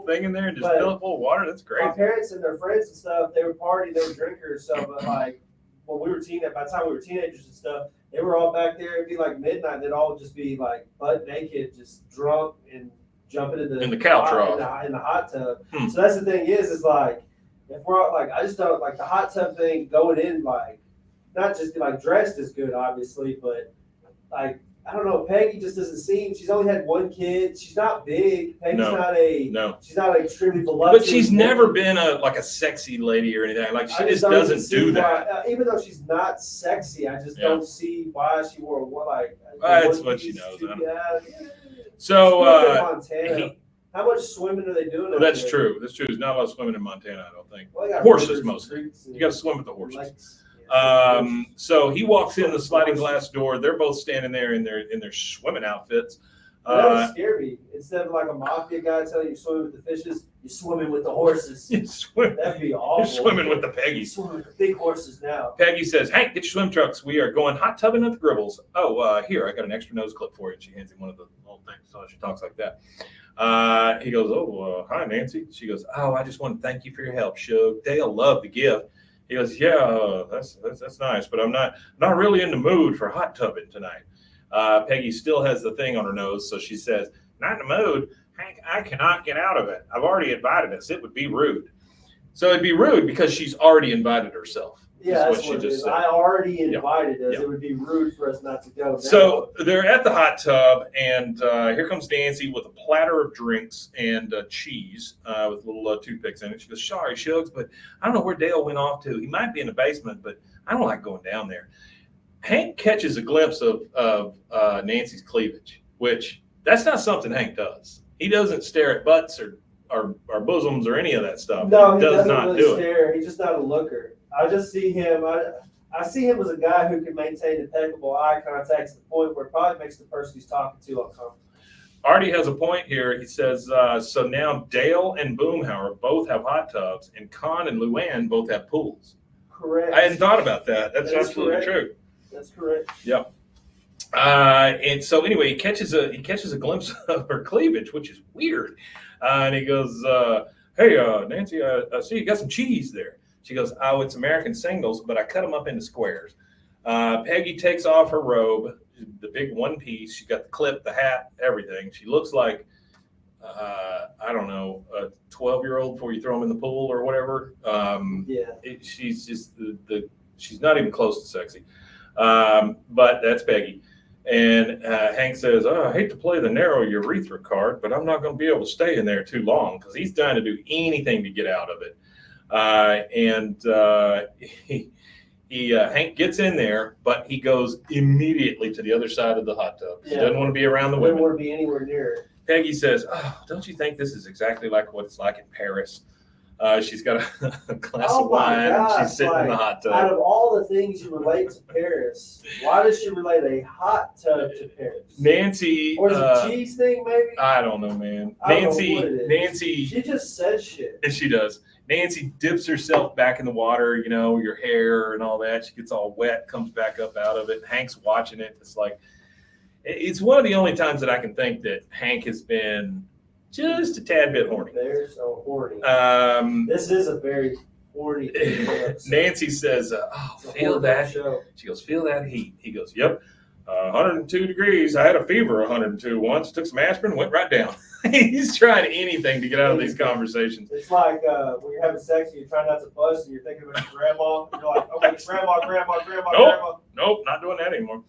thing in there and just fill it full of water. That's great. My parents and their friends and stuff, they were partying, they were drinkers. So, but like when we were by the time we were teenagers and stuff, they were all back there. It'd be like midnight. They'd all just be like butt naked, just drunk and jumping in the couch in the hot tub. So that's the thing is like if we're all, like I just don't like the hot tub thing going in like not just like dressed as good obviously, but like. I don't know. Peggy just doesn't seem. She's only had one kid. She's not big. Peggy's She's not extremely voluptuous. But she's never been a sexy lady or anything. Like she just doesn't do that. Even though she's not sexy, I just don't see why she wore what like. That's what she knows. So Montana. How much swimming are they doing? Well, that's true. That's true. There's not a lot of swimming in Montana. I don't think. Well, horses mostly. You got to swim with the horses. So he walks in the sliding glass door. They're both standing there in their swimming outfits. That would scare me. Instead of like a mafia guy telling you swimming with the fishes, you're swimming with the horses. That'd be awful. You're swimming with the Peggy. You're swimming with the big horses now. Peggy says, "Hank, get your swim trunks. We are going hot tubbing at the Gribbles." Oh, here, I got an extra nose clip for you. And she hands him one of the little things. So she talks like that. He goes, "Oh, hi, Nancy." She goes, "Oh, I just want to thank you for your help, Shug. Dale loved the gift." He goes, "Yeah, that's nice, but I'm not really in the mood for hot tubbing tonight." Peggy still has the thing on her nose, so she says, "Not in the mood, Hank. I cannot get out of it. I've already invited us. It would be rude." So it'd be rude because she's already invited herself. Yeah, that's what she just said. I already invited us. It would be rude for us not to go. Now. So they're at the hot tub, and here comes Nancy with a platter of drinks and cheese with little toothpicks in it. She goes, "Sorry, Shugs, but I don't know where Dale went off to. He might be in the basement, but I don't like going down there." Hank catches a glimpse of Nancy's cleavage, which that's not something Hank does. He doesn't stare at butts or bosoms or any of that stuff. No, he does not really stare. He's just not a looker. I just see him. I see him as a guy who can maintain impeccable eye contact to the point where it probably makes the person he's talking to uncomfortable. Artie has a point here. He says, so now Dale and Boomhauer both have hot tubs, and Con and Luann both have pools. Correct. I hadn't thought about that. That's absolutely true. That's correct. Yep. And so anyway, he catches a glimpse of her cleavage, which is weird. And he goes, "Hey, Nancy, I see you got some cheese there." She goes, "Oh, it's American singles, but I cut them up into squares." Peggy takes off her robe, the big one piece. She's got the clip, the hat, everything. She looks like, I don't know, a 12-year-old before you throw them in the pool or whatever. She's just she's not even close to sexy. But that's Peggy. And Hank says, I hate to play the narrow urethra card, but I'm not going to be able to stay in there too long because he's trying to do anything to get out of it. Hank gets in there, but he goes immediately to the other side of the hot tub. He doesn't want to be around the women. Doesn't want to be anywhere near it. Peggy says, don't you think this is exactly like what it's like in Paris? She's got a glass of wine and she's sitting in the hot tub. Out of all the things you relate to Paris, why does she relate a hot tub to Paris? Nancy. Or is it a cheese thing, maybe? I don't know, man. Nancy. She just says shit. And she does. Nancy dips herself back in the water, your hair and all that. She gets all wet, comes back up out of it. Hank's watching it. It's one of the only times that I can think that Hank has been just a tad bit horny. They're so horny. This is a very horny thing. Nancy says, feel that. She goes, feel that heat. He goes, yep. 102 degrees. I had a fever 102 once. Took some aspirin, went right down. He's trying anything to get out of these conversations. It's like when you're having sex and you're trying not to bust and you're thinking about your grandma. And you're like, okay, grandma. Nope, not doing that anymore.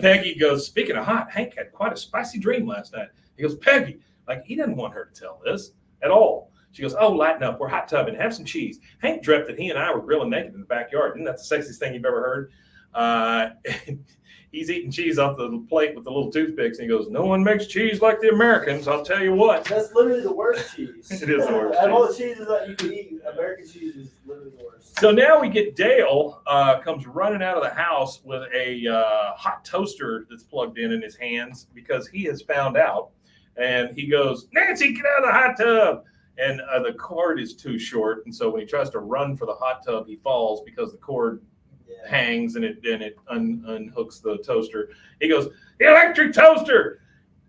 Peggy goes, speaking of hot, Hank had quite a spicy dream last night. He goes, Peggy, he doesn't want her to tell this at all. She goes, lighten up. We're hot tubbing. Have some cheese. Hank dreamt that he and I were grilling naked in the backyard. Isn't that the sexiest thing you've ever heard? He's eating cheese off the plate with the little toothpicks, and he goes, no one makes cheese like the Americans, I'll tell you what. That's literally the worst cheese. It is the worst cheese. Of all the cheeses that you can eat, American cheese is literally the worst. So now we get Dale comes running out of the house with a hot toaster that's plugged in his hands because he has found out. And he goes, Nancy, get out of the hot tub. And the cord is too short. And so when he tries to run for the hot tub, he falls because the cord hangs and it unhooks the toaster. He goes, the electric toaster.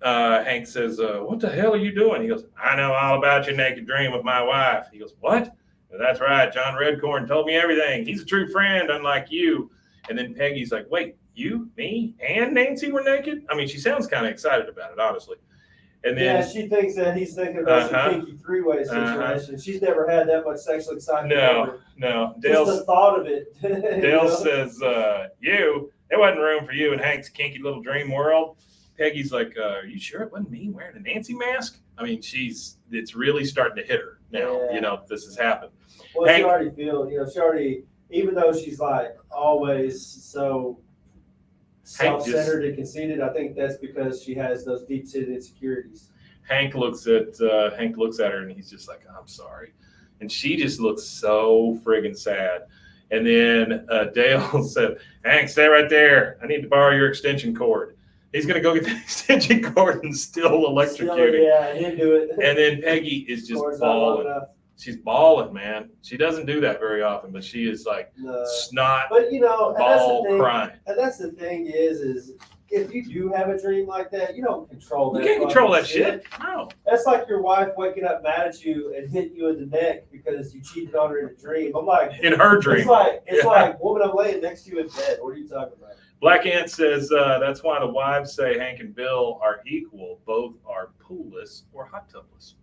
Hank says, what the hell are you doing? He goes, I know all about your naked dream with my wife. He goes, what? That's right. John Redcorn told me everything. He's a true friend, unlike you. And then Peggy's like, wait, you, me, and Nancy were naked? I mean, she sounds kind of excited about it, honestly. And then, she thinks that he's thinking about some kinky three-way situation. She's never had that much sexual excitement. No. Just the thought of it. Dale says, there wasn't room for you in Hank's kinky little dream world. Peggy's like, are you sure it wasn't me wearing a Nancy mask? I mean, it's really starting to hit her now. Yeah. This has happened. Well, Hank, she already feels, even though she's always so self-centered and conceited, I think that's because she has those deep-seated insecurities. Hank looks at her and he's just like, I'm sorry. And she just looks so friggin' sad. And then Dale said, Hank, stay right there. I need to borrow your extension cord. He's going to go get the extension cord and still electrocute him. Yeah, he'll do it. And then Peggy is just bawling. She's bawling, man. She doesn't do that very often, but she is snot, crying. And that's the thing is if you do have a dream like that, you don't control that. You can't control that shit. No. That's like your wife waking up mad at you and hitting you in the neck because you cheated on her in a dream. I'm like, in her dream. It's like, woman, I'm laying next to you in bed. What are you talking about? Black Ant says that's why the wives say Hank and Bill are equal. Both are poolless or hot tubless.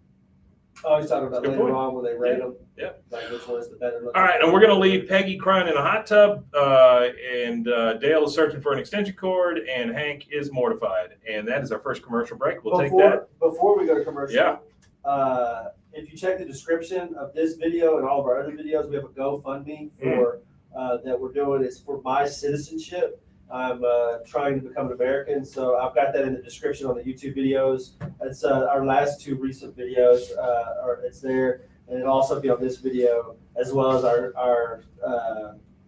Oh, he's talking about later on when they rate them. Yeah. Which one is the better looking? All right, and we're going to leave Peggy crying in a hot tub, and Dale is searching for an extension cord, and Hank is mortified. And that is our first commercial break. We'll take that. Before we go to commercial, if you check the description of this video and all of our other videos, we have a GoFundMe for that we're doing. It's for my citizenship. I'm trying to become an American, so I've got that in the description on the YouTube videos. It's our last two recent videos, it's there, and it'll also be on this video, as well as our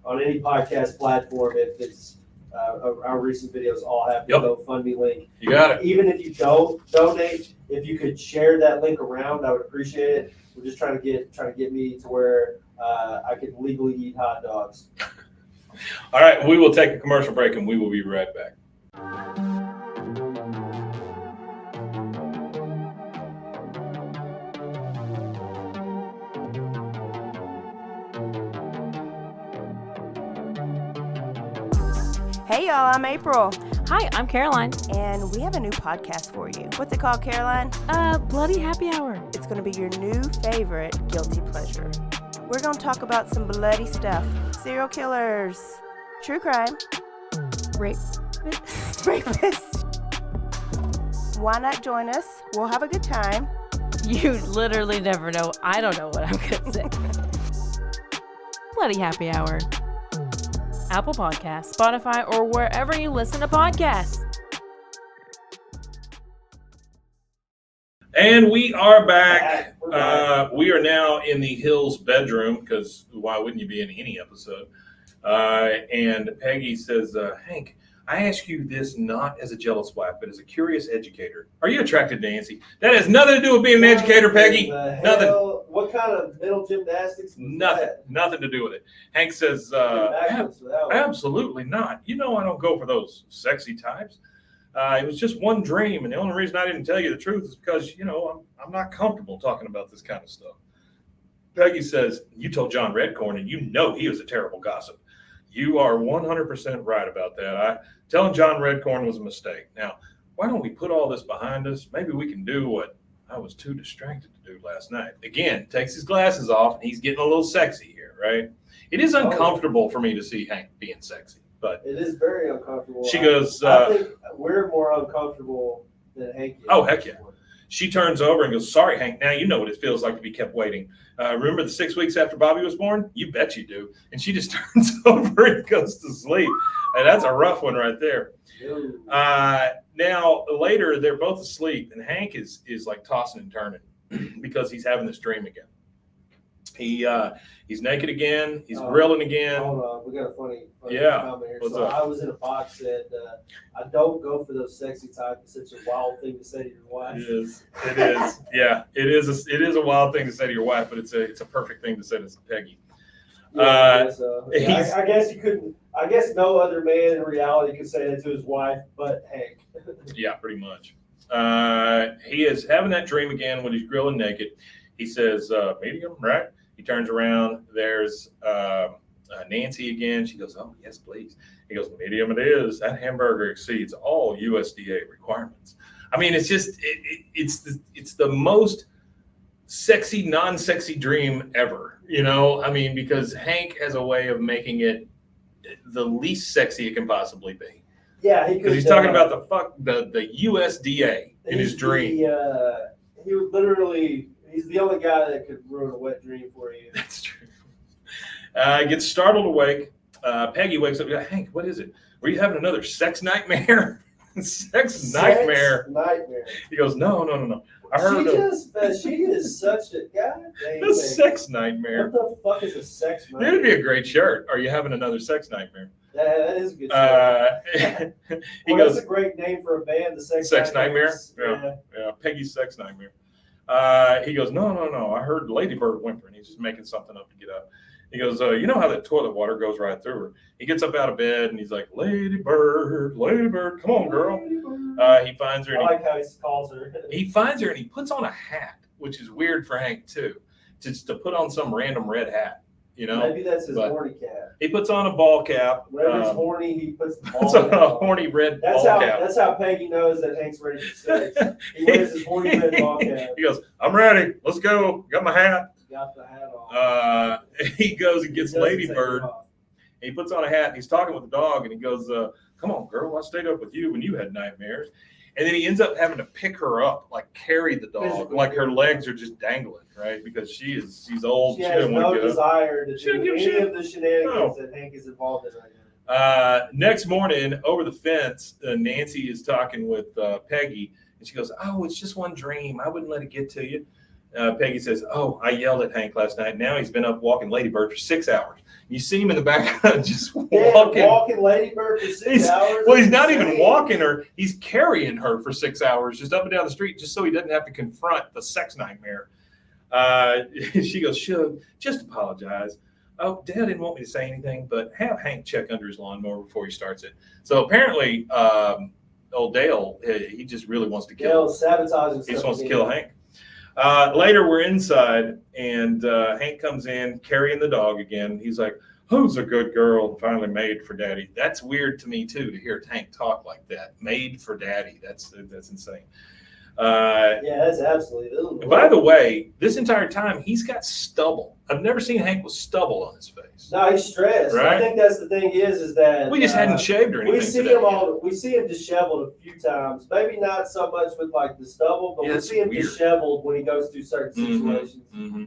on any podcast platform. If it's our recent videos, all have the GoFundMe link. You got it. Even if you don't donate, if you could share that link around, I would appreciate it. We're just trying to get me to where I can legally eat hot dogs. All right, we will take a commercial break and we will be right back. Hey y'all, I'm April. Hi, I'm Caroline. And we have a new podcast for you. What's it called, Caroline? Bloody Happy Hour. It's going to be your new favorite guilty pleasure. We're going to talk about some bloody stuff. Serial killers. True crime. Rapist. Why not join us? We'll have a good time. You literally never know. I don't know what I'm going to say. Bloody Happy Hour. Apple Podcasts, Spotify, or wherever you listen to podcasts. And we are back. We are now in the Hills bedroom, because why wouldn't you be in any episode? And Peggy says, Hank, I ask you this not as a jealous wife, but as a curious educator. Are you attracted to Nancy? That has nothing to do with being an educator, Peggy. Nothing. What kind of mental gymnastics? Nothing to do with it. Hank says, absolutely not. You know I don't go for those sexy types. It was just one dream, and the only reason I didn't tell you the truth is because, I'm not comfortable talking about this kind of stuff. Peggy says, you told John Redcorn, and you know he was a terrible gossip. You are 100% right about that. Telling John Redcorn was a mistake. Now, why don't we put all this behind us? Maybe we can do what I was too distracted to do last night. Again, takes his glasses off, and he's getting a little sexy here, right? It is uncomfortable for me to see Hank being sexy, but it is very uncomfortable. She goes, I think we're more uncomfortable than Hank is. Oh, heck yeah. She turns over and goes, sorry, Hank, now you know what it feels like to be kept waiting. Remember the 6 weeks after Bobby was born? You bet you do. And she just turns over and goes to sleep. And that's a rough one right there. Now, later, they're both asleep, and Hank is like tossing and turning because he's having this dream again. He's naked again. He's grilling again. Hold on, we got a funny comment here. What's so up? I was in a box said, I don't go for those sexy types. It's such a wild thing to say to your wife. It is. Yeah, it is a wild thing to say to your wife, but it's a perfect thing to say to Peggy. I guess you couldn't. I guess no other man in reality could say that to his wife, but Hank. Yeah, pretty much. He is having that dream again when he's grilling naked. He says, medium, right? He turns around. There's Nancy again. She goes, oh, yes, please. He goes, medium it is. That hamburger exceeds all USDA requirements. I mean, it's just, it's the most sexy, non-sexy dream ever, I mean, because Hank has a way of making it the least sexy it can possibly be. Yeah, because he's talking about the USDA in his dream. He would literally, he's the only guy that could ruin a wet dream for you. That's true. Gets startled awake. Peggy wakes up. Hank, what is it? Were you having another sex nightmare? Sex nightmare. He goes, no. I heard she is such a goddamn sex nightmare. What the fuck is a sex nightmare? That'd be a great shirt. Are you having another sex nightmare? That is a good shirt. He goes, that's a great name for a band, the Sex Nightmare. Yeah, Peggy's Sex Nightmare. He goes, no. I heard Ladybird whimpering. He's just making something up to get up. He goes, you know how the toilet water goes right through her. He gets up out of bed and he's like, Ladybird, come on, girl. He finds her. And I like how he calls her. He finds her and he puts on a hat, which is weird for Hank too, just to put on some random red hat. Maybe that's his horny cap. He puts on a ball cap. Whenever he's horny, he puts the ball puts on a horny red ball cap. That's how Peggy knows that Hank's ready for sex. He wears his horny red ball cap. He goes, I'm ready. Let's go. Got my hat. Got the hat on. He goes and gets Ladybird. He puts on a hat and he's talking with the dog and he goes, come on, girl. I stayed up with you when you had nightmares. And then he ends up having to pick her up, like carry the dog, like her legs are just dangling, right? Because she's old. She has no desire to do any of the shenanigans that Hank is involved in right now. Next morning, over the fence, Nancy is talking with Peggy, and she goes, oh, it's just one dream. I wouldn't let it get to you. Peggy says, oh, I yelled at Hank last night. Now he's been up walking Ladybird for 6 hours. You see him in the background just walking Ladybird for 6 hours? Well, he's not even walking her. He's carrying her for 6 hours just up and down the street just so he doesn't have to confront the sex nightmare. She goes, Shug, just apologize. Oh, Dad didn't want me to say anything, but have Hank check under his lawnmower before he starts it. So apparently, old Dale, he just really wants to kill him. Sabotaging. He just wants to kill Hank. Later, we're inside, and Hank comes in carrying the dog again. He's like, who's a good girl finally made for daddy? That's weird to me, too, to hear Hank talk like that. Made for daddy. That's insane. Yeah, that's absolutely. By the way, this entire time he's got stubble. I've never seen Hank with stubble on his face. No, he's stressed. Right? I think that's the thing is that We just hadn't shaved or anything. We see today. we see him disheveled a few times. Maybe not so much with like the stubble, but we see him disheveled when he goes through certain situations. Mm-hmm.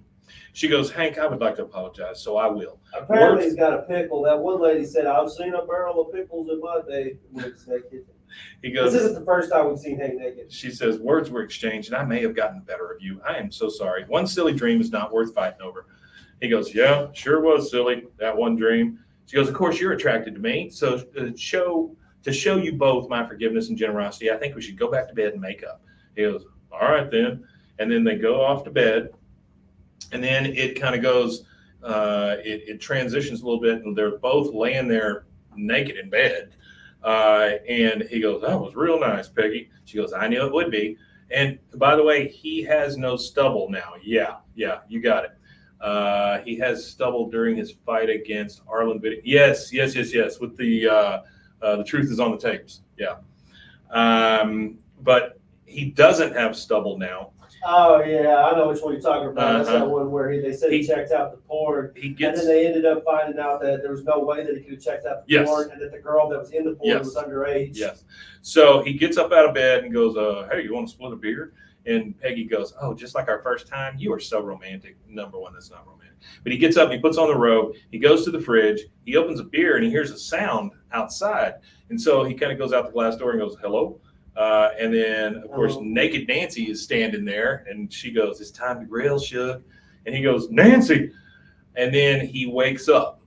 She goes, Hank, I would like to apologize, so I will. Apparently, he's got a pickle. That one lady said, "I've seen a barrel of pickles in my day." He goes, "This isn't the first time we've seen Hank naked." She says, words were exchanged, and I may have gotten the better of you. I am so sorry. One silly dream is not worth fighting over. He goes, yeah, sure was silly, that one dream. She goes, of course, you're attracted to me. So to show you both my forgiveness and generosity, I think we should go back to bed and make up. He goes, all right, then. And then they go off to bed. And then it kind of goes, it transitions a little bit, and they're both laying there naked in bed. And he goes, that was real nice, Peggy. She goes, I knew it would be. And by the way, he has no stubble now. Yeah, you got it. He has stubble during his fight against Adlon. Yes. With the truth is on the tapes. Yeah. But he doesn't have stubble now. Oh yeah, I know which one you're talking about. That's that one where they said he checked out the porn, and then they ended up finding out that there was no way that he could have checked out the porn, and that the girl that was in the porn was underage. Yes. So he gets up out of bed and goes, "Hey, you want to split a beer?" And Peggy goes, "Oh, just like our first time. You are so romantic." Number one, that's not romantic. But he gets up, he puts on the robe, he goes to the fridge, he opens a beer, and he hears a sound outside, and so he kind of goes out the glass door and goes, "Hello." And then, of course, naked Nancy is standing there, and she goes, "It's time to grill, Shug." And he goes, "Nancy." And then he wakes up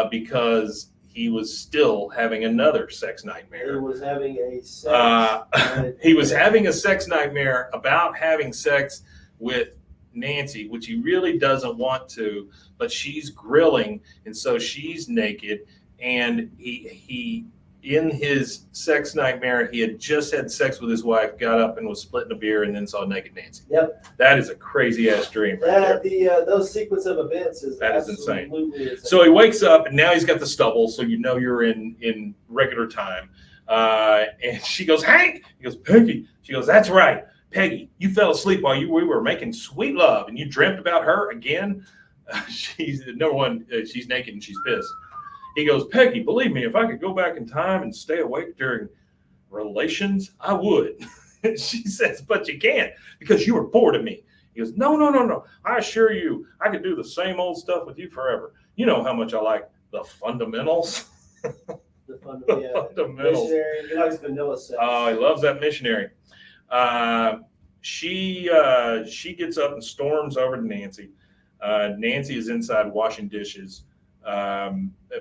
because he was still having another sex nightmare. He was having a sex he was having a sex nightmare about having sex with Nancy, which he really doesn't want to, but she's grilling, and so she's naked, and he in his sex nightmare, he had just had sex with his wife, got up and was splitting a beer, and then saw naked Nancy. Yep. That is a crazy ass dream right there. Those sequence of events is insane. So he wakes up, and now he's got the stubble, so you know you're in regular time. And she goes, "Hank!" He goes, "Peggy." She goes, "That's right, Peggy. You fell asleep while we were making sweet love, and you dreamt about her again." She's number one. She's naked and she's pissed. He goes, "Peggy, believe me, if I could go back in time and stay awake during relations, I would." She says, "But you can't because you were bored of me." He goes, No. I assure you, I could do the same old stuff with you forever. You know how much I like the fundamentals." The fundamentals. Missionary. He likes vanilla sex. Oh, he loves that missionary. She gets up and storms over to Nancy. Nancy is inside washing dishes.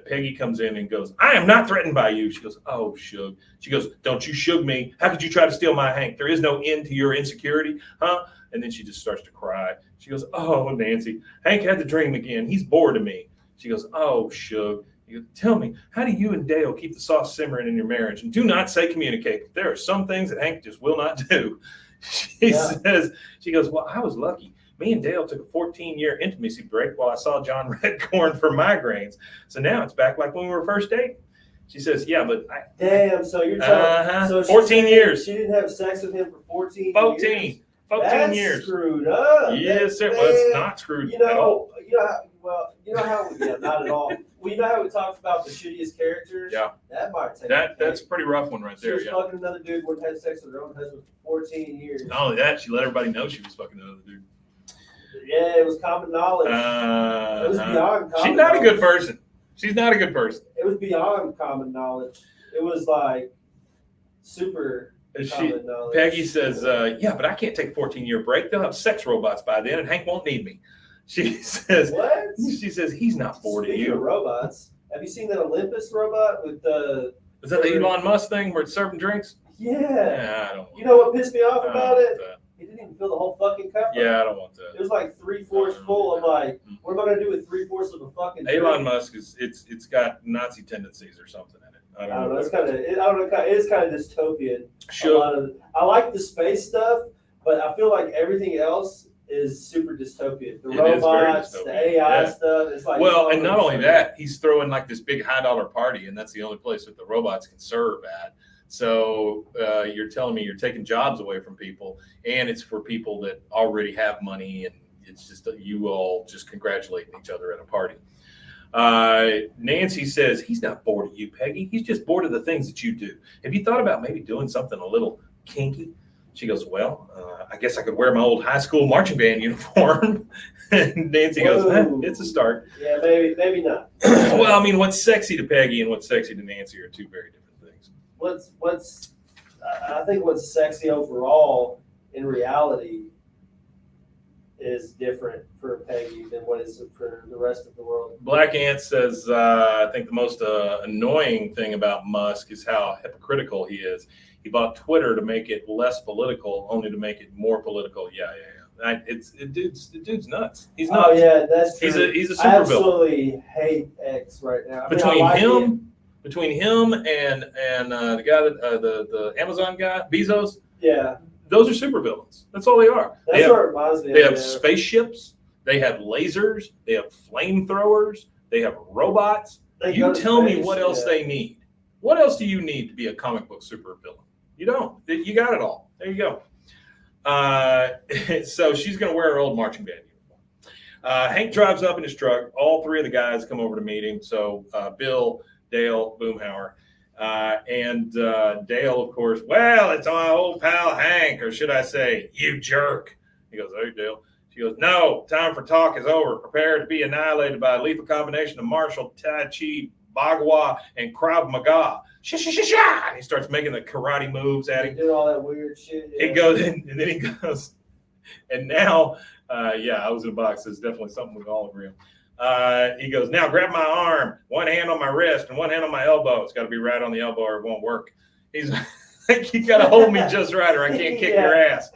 Peggy comes in and goes, "I am not threatened by you." She goes, "Oh, Shug." She goes, "Don't you shug me. How could you try to steal my Hank? There is no end to your insecurity, huh?" And then she just starts to cry. She goes, "Oh, Nancy, Hank had the dream again. He's bored of me." She goes, "Oh, Shug." He goes, "Tell me, how do you and Dale keep the sauce simmering in your marriage? And do not say communicate. There are some things that Hank just will not do." She goes, "Well, I was lucky. Me and Dale took a 14-year intimacy break while I saw John Redcorn for migraines. So now it's back like when we were first dating." She says, "Yeah, but damn, so you're telling so 14 years. She didn't have sex with him for 14 years. 14 That's years. Screwed up. Yes, sir. Well, it's not screwed at all. Not at all. Well, you know how we talked about the shittiest characters? Yeah. That might take That's a pretty rough one right there. She was fucking another dude who had sex with her own husband for 14 years. Not only that, she let everybody know she was fucking another dude. Yeah, it was common knowledge. It was beyond common She's not a good person. She's not a good person. It was beyond common knowledge. It was like super common knowledge. Peggy says, "Yeah, but I can't take a 14-year break. They'll have sex robots by then, and Hank won't need me." She says, "What?" She says, "He's not bored of you." Speaking of robots, have you seen that Olympus robot with the? Is that the Elon Musk thing where it's serving drinks? Yeah. I don't. You know what pissed me off about it? He didn't even fill the whole fucking cup. Yeah, I don't want that. It was like 3/4 full. I'm like, what am I gonna do with 3/4 of a fucking drink? Elon Musk it's got Nazi tendencies or something in it. I don't know. It's kind of it's kind of dystopian. Sure. I like the space stuff, but I feel like everything else is super dystopian. The robots, the AI stuff. It's like and not only that, he's throwing like this big $high party, and that's the only place that the robots can serve at. So you're telling me you're taking jobs away from people, and it's for people that already have money, and it's just you all just congratulating each other at a party. Nancy says, he's not bored of you, Peggy. He's just bored of the things that you do. Have you thought about maybe doing something a little kinky? She goes, well, I guess I could wear my old high school marching band uniform. And Nancy goes, it's a start. Yeah, maybe not. Well, I mean, what's sexy to Peggy and what's sexy to Nancy are two very different things. I think what's sexy overall in reality is different for Peggy than what is for the rest of the world. Black Ant says, I think the most annoying thing about Musk is how hypocritical he is. He bought Twitter to make it less political, only to make it more political. Yeah. The dude's nuts. He's nuts. Oh yeah, that's true. He's a super I villain. Absolutely hate X right now. Between him and the guy that the Amazon guy, Bezos. Yeah. Those are super villains. That's all they are. That's what it reminds me of. They have spaceships. They have lasers. They have flamethrowers. They have robots. You tell me what else they need. What else do you need to be a comic book super villain? You don't. You got it all. There you go. So she's going to wear her old marching band uniform. Hank drives up in his truck. All three of the guys come over to meet him. So Bill, Dale, Boomhauer. And Dale, of course, well, it's my old pal Hank, or should I say, you jerk. He goes, hey, Dale. She goes, no, time for talk is over. Prepare to be annihilated by a lethal combination of martial Tai Chi, Bagua, and Krav Maga. Sha-sha-sha-sha! And he starts making the karate moves at him. Doing all that weird shit. Yeah. He goes in, and then he goes, and now, I was in a box. There's definitely something we can all agree on. He goes, now grab my arm, one hand on my wrist and one hand on my elbow. It's got to be right on the elbow or it won't work. He's like, you got to hold me just right or I can't kick your ass.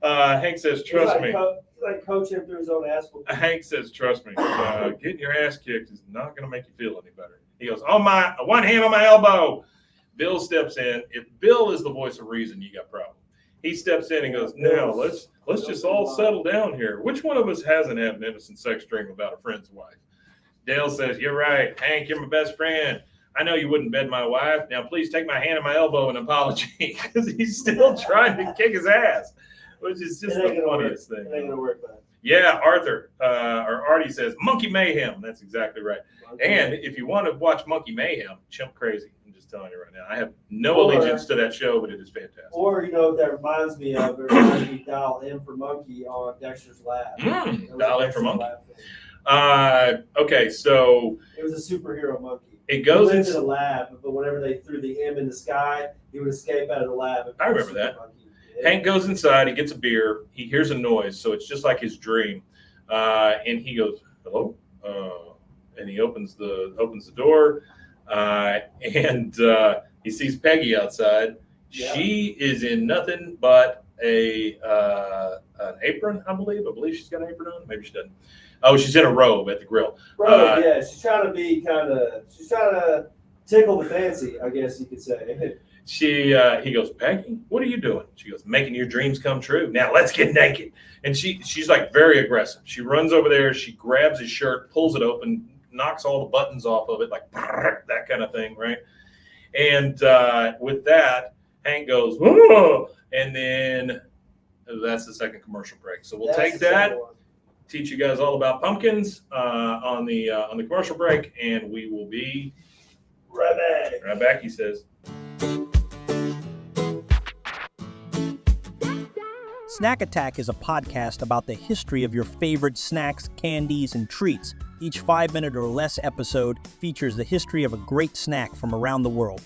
Hank says, trust me. Like coach him through his own ass. Hank says, trust me, getting your ass kicked is not going to make you feel any better. He goes, one hand on my elbow. Bill steps in. If Bill is the voice of reason, you got problems. He steps in and goes, now let's just all settle down here. Which one of us hasn't had an innocent sex dream about a friend's wife? Dale says, you're right. Hank, you're my best friend. I know you wouldn't bed my wife. Now please take my hand and my elbow in apology, because he's still trying to kick his ass, which is just the funniest thing. It ain't gonna work, man. Yeah, Arthur or Artie says Monkey Mayhem. That's exactly right. And if you want to watch Monkey Mayhem, Chimp Crazy. I'm just telling you right now. I have no allegiance to that show, but it is fantastic. Or what that reminds me of? It reminds me of Dial M for Monkey on Dexter's Lab. Dial M for Monkey. Okay, so it was a superhero monkey. It goes into the lab, but whenever they threw the M in the sky, he would escape out of the lab. I remember that. Hank goes inside, he gets a beer, he hears a noise, so it's just like his dream. And he goes, hello? And he opens the door, and he sees Peggy outside. Yeah. She is in nothing but an apron, I believe. I believe she's got an apron on. Maybe she doesn't. Oh, she's in a robe at the grill. Yeah, she's trying to tickle the fancy, I guess you could say. He goes, Peggy, what are you doing? She goes, making your dreams come true. Now let's get naked. And she's like very aggressive. She runs over there. She grabs his shirt, pulls it open, knocks all the buttons off of it, like that kind of thing, right? And with that, Hank goes, whoa! And then that's the second commercial break. So we'll take that, teach you guys all about pumpkins on the commercial break, and we will be right back. Right back, he says. Snack Attack is a podcast about the history of your favorite snacks, candies, and treats. Each 5-minute or less episode features the history of a great snack from around the world.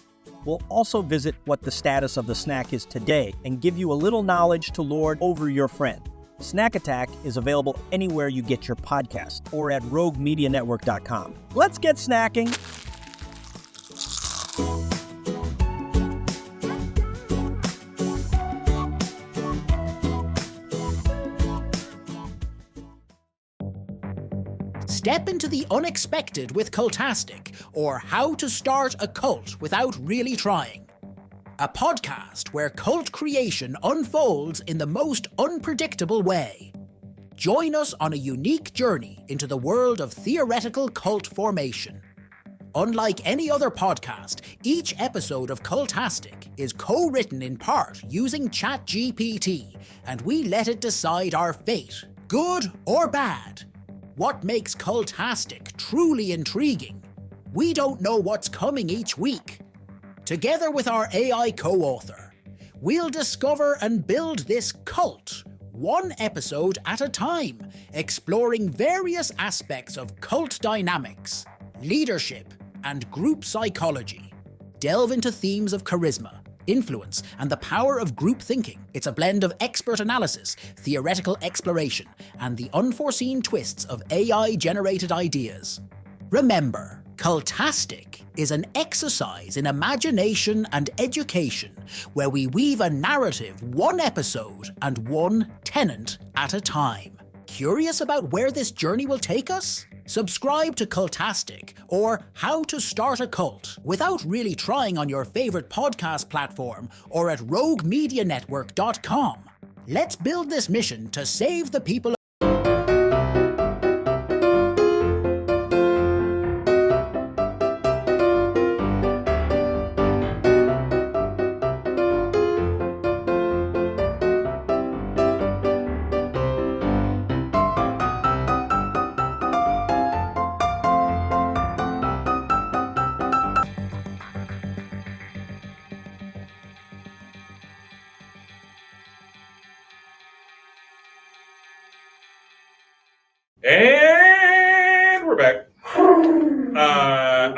We'll also visit what the status of the snack is today and give you a little knowledge to lord over your friend. Snack Attack is available anywhere you get your podcast or at roguemedianetwork.com. Let's get snacking! Step into the unexpected with Cultastic, or How to Start a Cult Without Really Trying. A podcast where cult creation unfolds in the most unpredictable way. Join us on a unique journey into the world of theoretical cult formation. Unlike any other podcast, each episode of Cultastic is co-written in part using ChatGPT, and we let it decide our fate, good or bad. What makes Cultastic truly intriguing? We don't know what's coming each week. Together with our AI co-author, we'll discover and build this cult, one episode at a time, exploring various aspects of cult dynamics, leadership, and group psychology. Delve into themes of charisma, influence, and the power of group thinking. It's a blend of expert analysis, theoretical exploration, and the unforeseen twists of AI-generated ideas. Remember, Cultastic is an exercise in imagination and education where we weave a narrative one episode and one tenant at a time. Curious about where this journey will take us? Subscribe to Cultastic or How to Start a Cult without really trying on your favorite podcast platform or at roguemedianetwork.com. Let's build this mission to save the people. And we're back.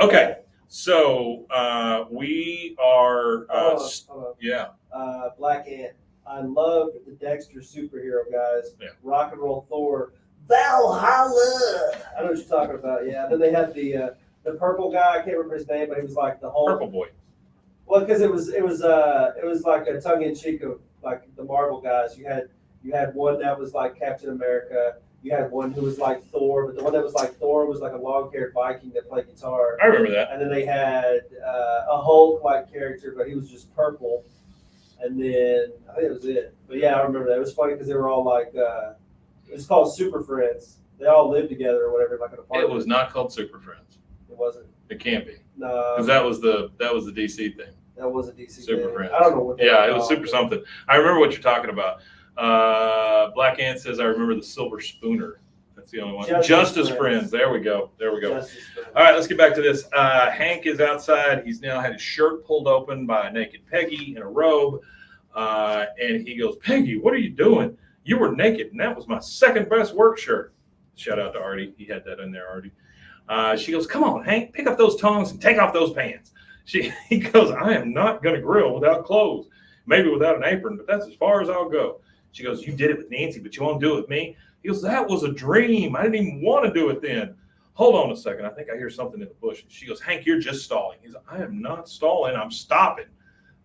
Okay, so we are. Hold on. Yeah. Black Ant. I love the Dexter superhero guys. Yeah. Rock and Roll Thor. Valhalla. I know what you're talking about. Yeah. Then they had the purple guy. I can't remember his name, but he was like the whole Purple Boy. Well, because it was like a tongue in cheek of like the Marvel guys. You had one that was like Captain America. You had one who was like Thor, but the one that was like Thor was like a long-haired Viking that played guitar. I remember that. And then they had a Hulk-like character, but he was just purple. And then I think that was it. But yeah, I remember that. It was funny because they were all like, it was called Super Friends. They all lived together or whatever, like an apartment. It was not called Super Friends. It wasn't. It can't be. No. Because that was the DC thing. That was a DC Super thing. Friends. I don't know what. Yeah, it was super something. I remember what you're talking about. Black Ant says, I remember the Silver Spooner. That's the only one. Justice Friends. There we go. All right, let's get back to this. Hank is outside. He's now had his shirt pulled open by a naked Peggy in a robe. And he goes, Peggy, what are you doing? You were naked, and that was my second best work shirt. Shout out to Artie. He had that in there, Artie. She goes, come on, Hank, pick up those tongs and take off those pants. He goes, I am not going to grill without clothes. Maybe without an apron, but that's as far as I'll go. She goes, you did it with Nancy, but you won't do it with me? He goes, that was a dream. I didn't even want to do it then. Hold on a second. I think I hear something in the bush. She goes, Hank, you're just stalling. He's like, I am not stalling. I'm stopping.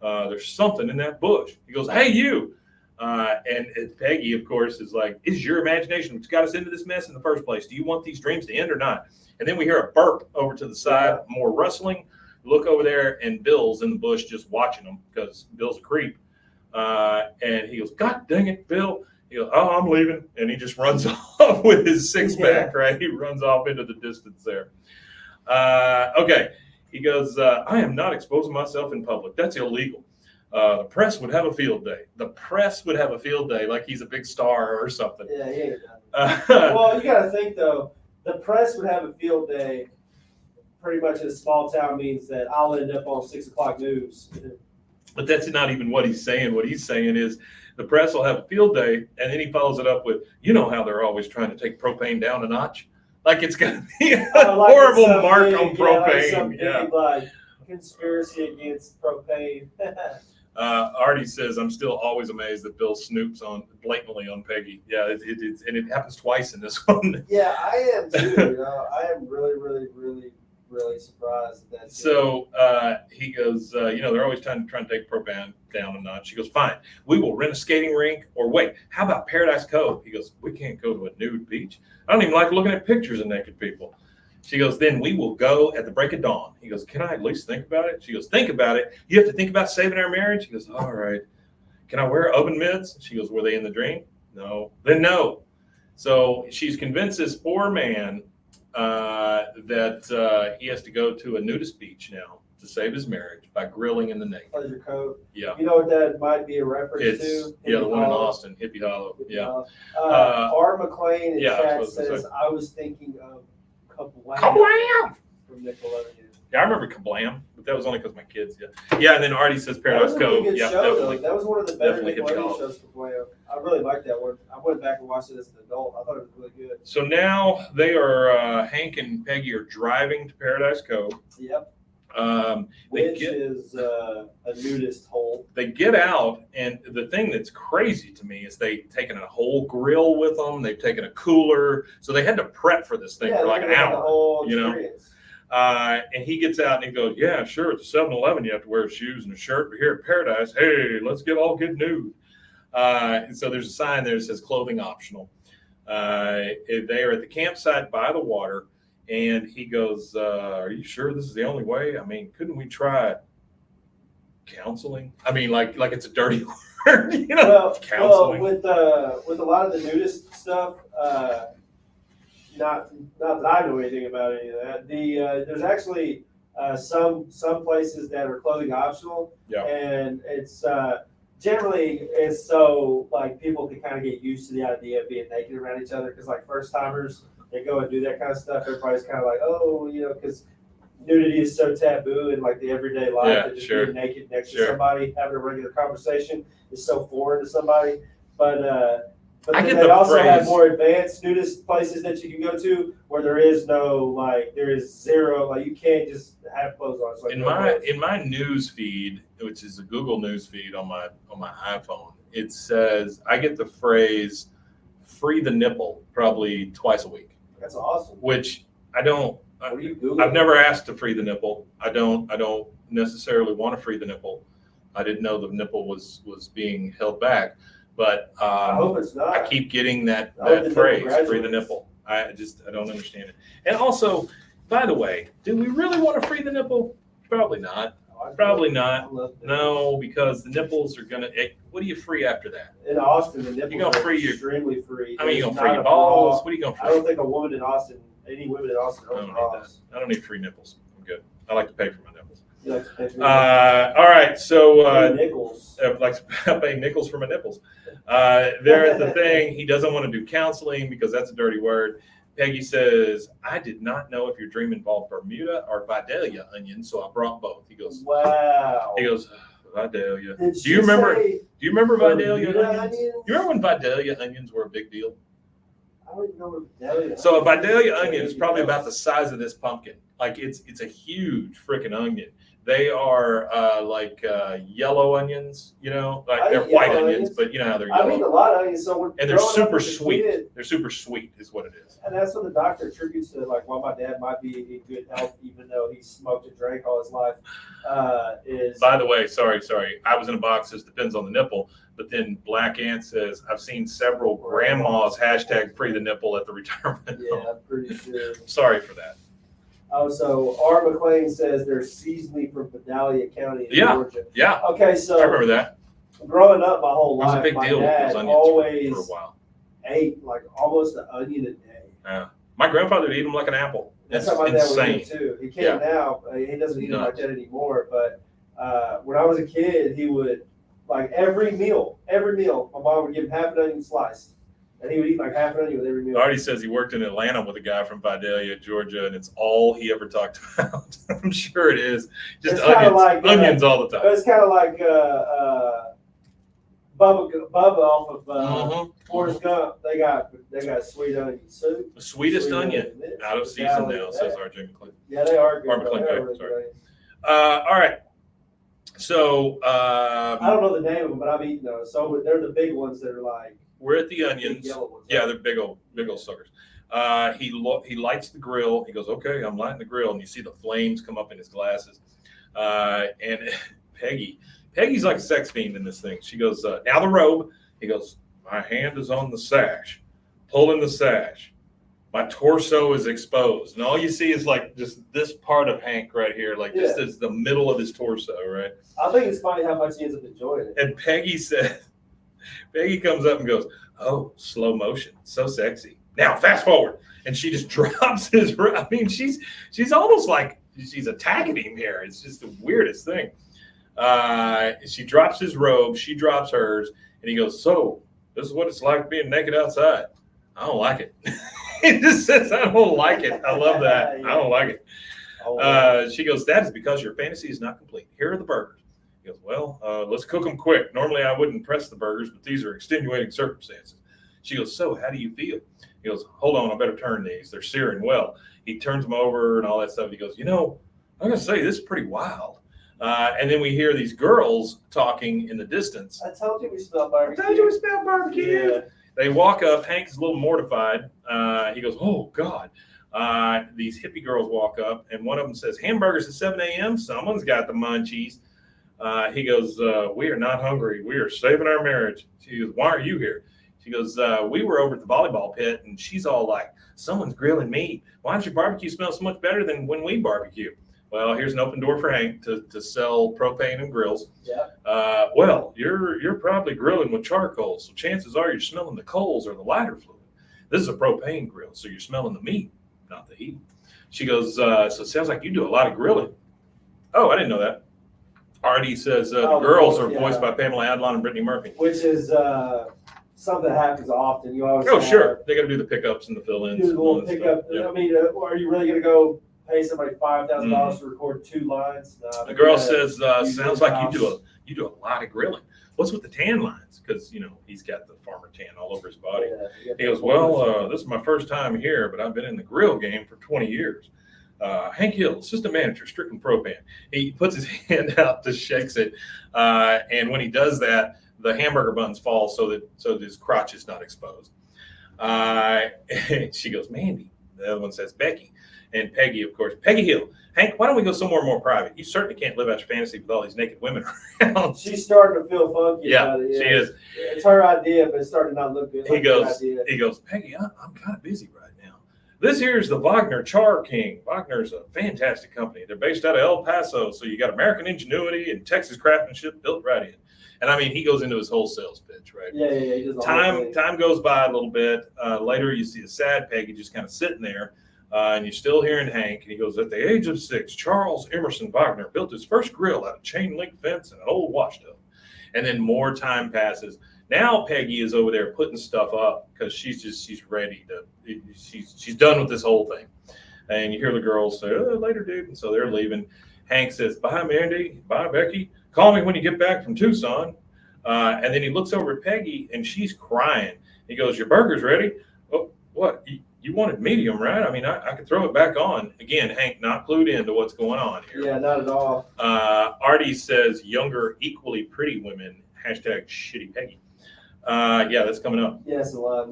There's something in that bush. He goes, hey, you. And Peggy, of course, is like, it's your imagination which got us into this mess in the first place. Do you want these dreams to end or not? And then we hear a burp over to the side, more rustling. Look over there, and Bill's in the bush just watching them because Bill's a creep. And he goes, God dang it, Bill. He goes, oh, I'm leaving. And he just runs off with his six-pack, right? He runs off into the distance there. Okay. He goes, I am not exposing myself in public. That's illegal. The press would have a field day. The press would have a field day like he's a big star or something. Yeah, he ain't done. Well, you got to think, though, the press would have a field day pretty much in a small town means that I'll end up on 6 o'clock news. But that's not even what he's saying. What he's saying is the press will have a field day, and then he follows it up with, you know how they're always trying to take propane down a notch? Like it's going to be a horrible mark on propane. Big, like conspiracy against propane. Artie says, I'm still always amazed that Bill snoops blatantly on Peggy. Yeah, it happens twice in this one. Yeah, I am too. I am really surprised at that. So he goes, they're always trying to take propane down a notch. She goes, fine, we will rent a skating rink, or wait, how about Paradise Cove? He goes, we can't go to a nude beach. I don't even like looking at pictures of naked people. She goes, then we will go at the break of dawn. He goes, can I at least think about it? She goes, think about it. You have to think about saving our marriage? He goes, all right. Can I wear oven mitts? She goes, were they in the dream? No. Then no. So she's convinced this poor man that he has to go to a nudist beach now to save his marriage by grilling in the naked. Pleasure Cove. Yeah. You know what that might be a reference to? Yeah, the one in Hollow. Austin, Hippie Hollow. Yeah. R. McLean in yeah, chat that's what I was says, I was thinking of Kablam Kablam! from Nickelodeon. Yeah, I remember Kablam, but that was only because my kids. Yeah, and then Artie says That Paradise was a really Cove. good Yeah, show, definitely. though. That was one of the better Definitely Hippie Nickelodeon Hollow. shows for Kablam. I really liked that one. I went back and watched it as an adult. I thought it was really good. So now they are, Hank and Peggy are driving to Paradise Cove. Yep. They Which get is a nudist hole. they get out, and the thing that's crazy to me is they've taken a whole grill with them. They've taken a cooler, so they had to prep for this thing for like an The hour. whole You know? experience. And he gets out and he goes, yeah, sure. At the 7-Eleven, you have to wear shoes and a shirt. But here at Paradise, hey, let's get nude. And so there's a sign there that says clothing optional. They are at the campsite by the water. And he goes, are you sure this is the only way? I mean, couldn't we try counseling? I mean, like it's a dirty word, you know, counseling. Well, with a lot of the nudist stuff, not that I know anything about any of that. There's actually some places that are clothing optional, Yeah. and it's generally it's so like people can kind of get used to the idea of being naked around each other because like first timers they go and do that kind of stuff. Everybody's kind of like, oh, you know, because nudity is so taboo in like the everyday life that just being naked next to somebody having a regular conversation is so foreign to somebody. But then they also have more advanced nudist places that you can go to where there is zero, like you can't just have clothes on. It's like in my news feed, which is a Google news feed on my iPhone, it says I get the phrase "free the nipple" probably twice a week. That's awesome. Which I don't. What are you Googling? I've never asked to free the nipple. I don't necessarily want to free the nipple. I didn't know the nipple was being held back. But I hope it's not. I keep getting that the phrase, nipple free the nipple. I don't understand it. And also, by the way, do we really want to free the nipple? Probably not. Probably not. No, because the nipples are going to, what do you free after that? In Austin, the nipples You're gonna are free your- extremely free. I mean, you're There's going to free not your a balls? bra. What are you going to I free? don't think any women in Austin I own don't need that. bras. I don't need free nipples. I'm good. I like to pay for my nipples. You like to pay for All right, so nickels. I like to pay nickels for my nipples. There's the thing. He doesn't want to do counseling because that's a dirty word. Peggy says, I did not know if your dream involved Bermuda or Vidalia onions, so I brought both. He goes, wow. He goes, Vidalia. Did Do she you remember say Vidalia Bermuda onions? You remember when Vidalia onions were a big deal? I don't even know what Vidalia. So a Vidalia onion is probably about the size of this pumpkin. Like it's a huge freaking onion. They are like yellow onions, you know, like they're white onions, but you know how they're yellow. I mean, a lot of onions. So And they're super sweet. They're super sweet, is what it is. And that's what the doctor attributes to, like, why my dad might be in good health, even though he smoked and drank all his life. Is By the way, sorry. I was in a box. This depends on the nipple. But then Black Ant says, I've seen several grandmas hashtag free the nipple at the retirement yeah, home. I'm pretty sure. Sorry for that. Oh, so R. McLean says they're seasonally from Vidalia County in Georgia. Yeah. Okay, so I remember that. growing up my whole It was life, a big my deal with dad those onions always for a while. ate like almost an onion a day. Yeah. My grandfather would eat them like an apple. That's That's how my dad would insane. eat too. He can't now. He doesn't eat them like that anymore. But when I was a kid, he would, like every meal, my mom would give him half an onion sliced. And he would eat like half an onion with every meal. Artie says he worked in Atlanta with a guy from Vidalia, Georgia, and it's all he ever talked about. I'm sure it is. Just It's kinda onions, like, onions all the time. It's kind of like Bubba off of Forrest Gump. They got sweet onion soup. The sweetest Sweet onion onion. out of season now, says R.J. McClain. Yeah, they are good. Or McClain, They're right, really sorry. good onions. All right. So I don't know the name of them, but I've eaten those. So they're the big ones that are like we're at the big onions. yellow ones. Yeah, they're big old suckers. He lights the grill. He goes, okay, I'm lighting the grill, and you see the flames come up in his glasses. And Peggy's like a sex fiend in this thing. She goes, now the robe. He goes, my hand is on the sash, pulling the sash. My torso is exposed, and all you see is like just this part of Hank right here, like just as the middle of his torso, right? I think it's funny how much he ends up enjoying it. And Peggy comes up and goes, oh, slow motion, so sexy. Now, fast forward. and she just drops his. I mean, she's almost like she's attacking him here. It's just the weirdest thing. She drops his robe, she drops hers, and he goes, "So this is what it's like being naked outside." I don't like it. He just says, "I don't like it." I love that. I don't like it. She goes, "That is because your fantasy is not complete. Here are the burgers." He goes, "Well, let's cook them quick. Normally I wouldn't press the burgers, but these are extenuating circumstances." She goes, "So how do you feel?" He goes, "Hold on, I better turn these. They're searing well." He turns them over and all that stuff. He goes, "I'm going to say this is pretty wild." And then we hear these girls talking in the distance. I told you we smelled barbecue. Yeah. They walk up. Hank is a little mortified. He goes, "Oh, God." These hippie girls walk up, and one of them says, "Hamburgers at 7 a.m.? Someone's got the munchies." He goes, "We are not hungry. We are saving our marriage." She goes, "Why are you here?" She goes, "We were over at the volleyball pit," and she's all like, "Someone's grilling meat. Why does your barbecue smell so much better than when we barbecue?" Well, here's an open door for Hank to sell propane and grills. Yeah. Well, you're probably grilling with charcoal, so chances are you're smelling the coals or the lighter fluid. This is a propane grill, so you're smelling the meat, not the heat. She goes, "So it sounds like you do a lot of grilling." Oh, I didn't know that. Artie says the girls are voiced by Pamela, Adlon, and Brittany Murphy. Which is something that happens often. You always Sure. They got to do the pickups and the fill-ins. Do the little pickup. Yeah. I mean, are you really going to go pay somebody $5,000 to record 2 lines? The girl says, "Sounds like you do a lot of grilling. What's with the tan lines?" Because he's got the farmer tan all over his body. Yeah, He goes, "Well, this is my first time here, but I've been in the grill game for 20 years. Hank Hill, assistant manager, Strickland Propane." He puts his hand out to shakes it, and when he does that, the hamburger buns fall so that his crotch is not exposed. She goes, "Mandy." The other one says Becky, and Peggy, of course. Peggy Hill. "Hank, why don't we go somewhere more private? You certainly can't live out your fantasy with all these naked women around." She's starting to feel funky. Yeah, about it. she is. It's her idea, but it's starting to not look good. He goes, "Peggy, I'm kind of busy right now. This here's the Wagner Char King. Wagner's a fantastic company. They're based out of El Paso, so you got American ingenuity and Texas craftsmanship built right in." And I mean, he goes into his whole sales pitch, right? Yeah. He does the whole thing. Time goes by a little bit. Later, you see a sad Peggy just kind of sitting there, and you're still hearing Hank. And he goes, "At the age of 6, Charles Emerson Wagner built his first grill out of chain link fence and an old wash tub." And then more time passes. Now Peggy is over there putting stuff up because she's ready to. She's done with this whole thing. And you hear the girls say, "Oh, later, dude." And so they're leaving. Hank says, "Bye, Mandy. Bye, Becky. Call me when you get back from Tucson." And then he looks over at Peggy, and she's crying. He goes, "Your burger's ready." "Oh, what? You wanted medium, right? I mean, I could throw it back on." Again, Hank not clued into what's going on here. Yeah, not at all. Artie says, "Younger, equally pretty women." #shitty Peggy. Yeah, that's coming up. Yes, a lot.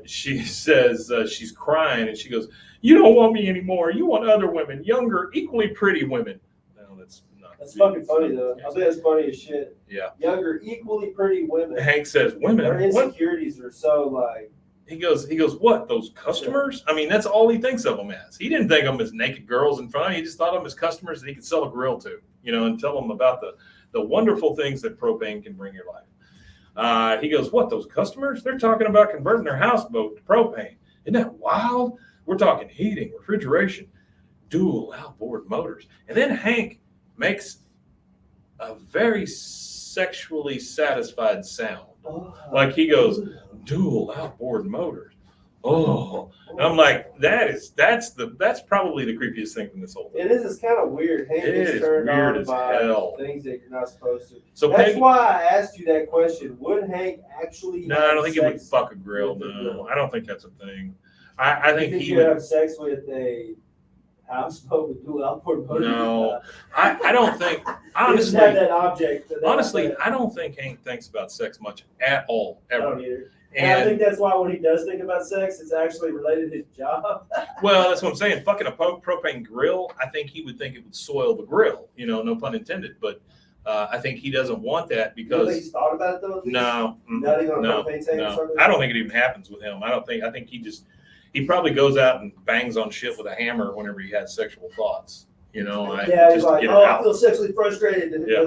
She says she's crying, and she goes, "You don't want me anymore. You want other women, younger, equally pretty women." No, that's not. That's fucking funny, though. I think that's funny as shit. Yeah. Younger, equally pretty women. Hank says, "Women, Their what?" insecurities are so like. He goes, "What, those customers?" I mean, that's all he thinks of them as. He didn't think of them as naked girls in front. He just thought of them as customers that he could sell a grill to, and tell them about the wonderful things that propane can bring your life. He goes, "What, those customers? They're talking about converting their houseboat to propane. Isn't that wild? We're talking heating, refrigeration, dual outboard motors." And then Hank makes a very sexually satisfied sound. Like he goes, "Dual outboard motors." Oh, and I'm like, that's probably the creepiest thing from this whole thing. It is. It's kind of weird. Hank gets turned weird on as by hell. things that you're not supposed to. So that's Peggy, why I asked you that question. Would Hank actually? No, I don't think he would sex fuck a grill. with a No, grill? I don't think that's a thing. I think you he would would. have sex with a houseboat with dual outboard motors. No, I don't think. He doesn't Honestly, have that object. I don't think Hank thinks about sex much at all, I ever. don't either. And I think that's why when he does think about sex, it's actually related to his job. Well, that's what I'm saying. Fucking a propane grill, I think he would think it would soil the grill. No pun intended. But I think he doesn't want that You don't think because he's thought about it though? no, Not even on no, propane tank or no. something? I don't think it even happens with him. I think he probably goes out and bangs on shit with a hammer whenever he has sexual thoughts. Yeah, just he's to like, get it "Oh, I out. feel sexually frustrated." And Yeah.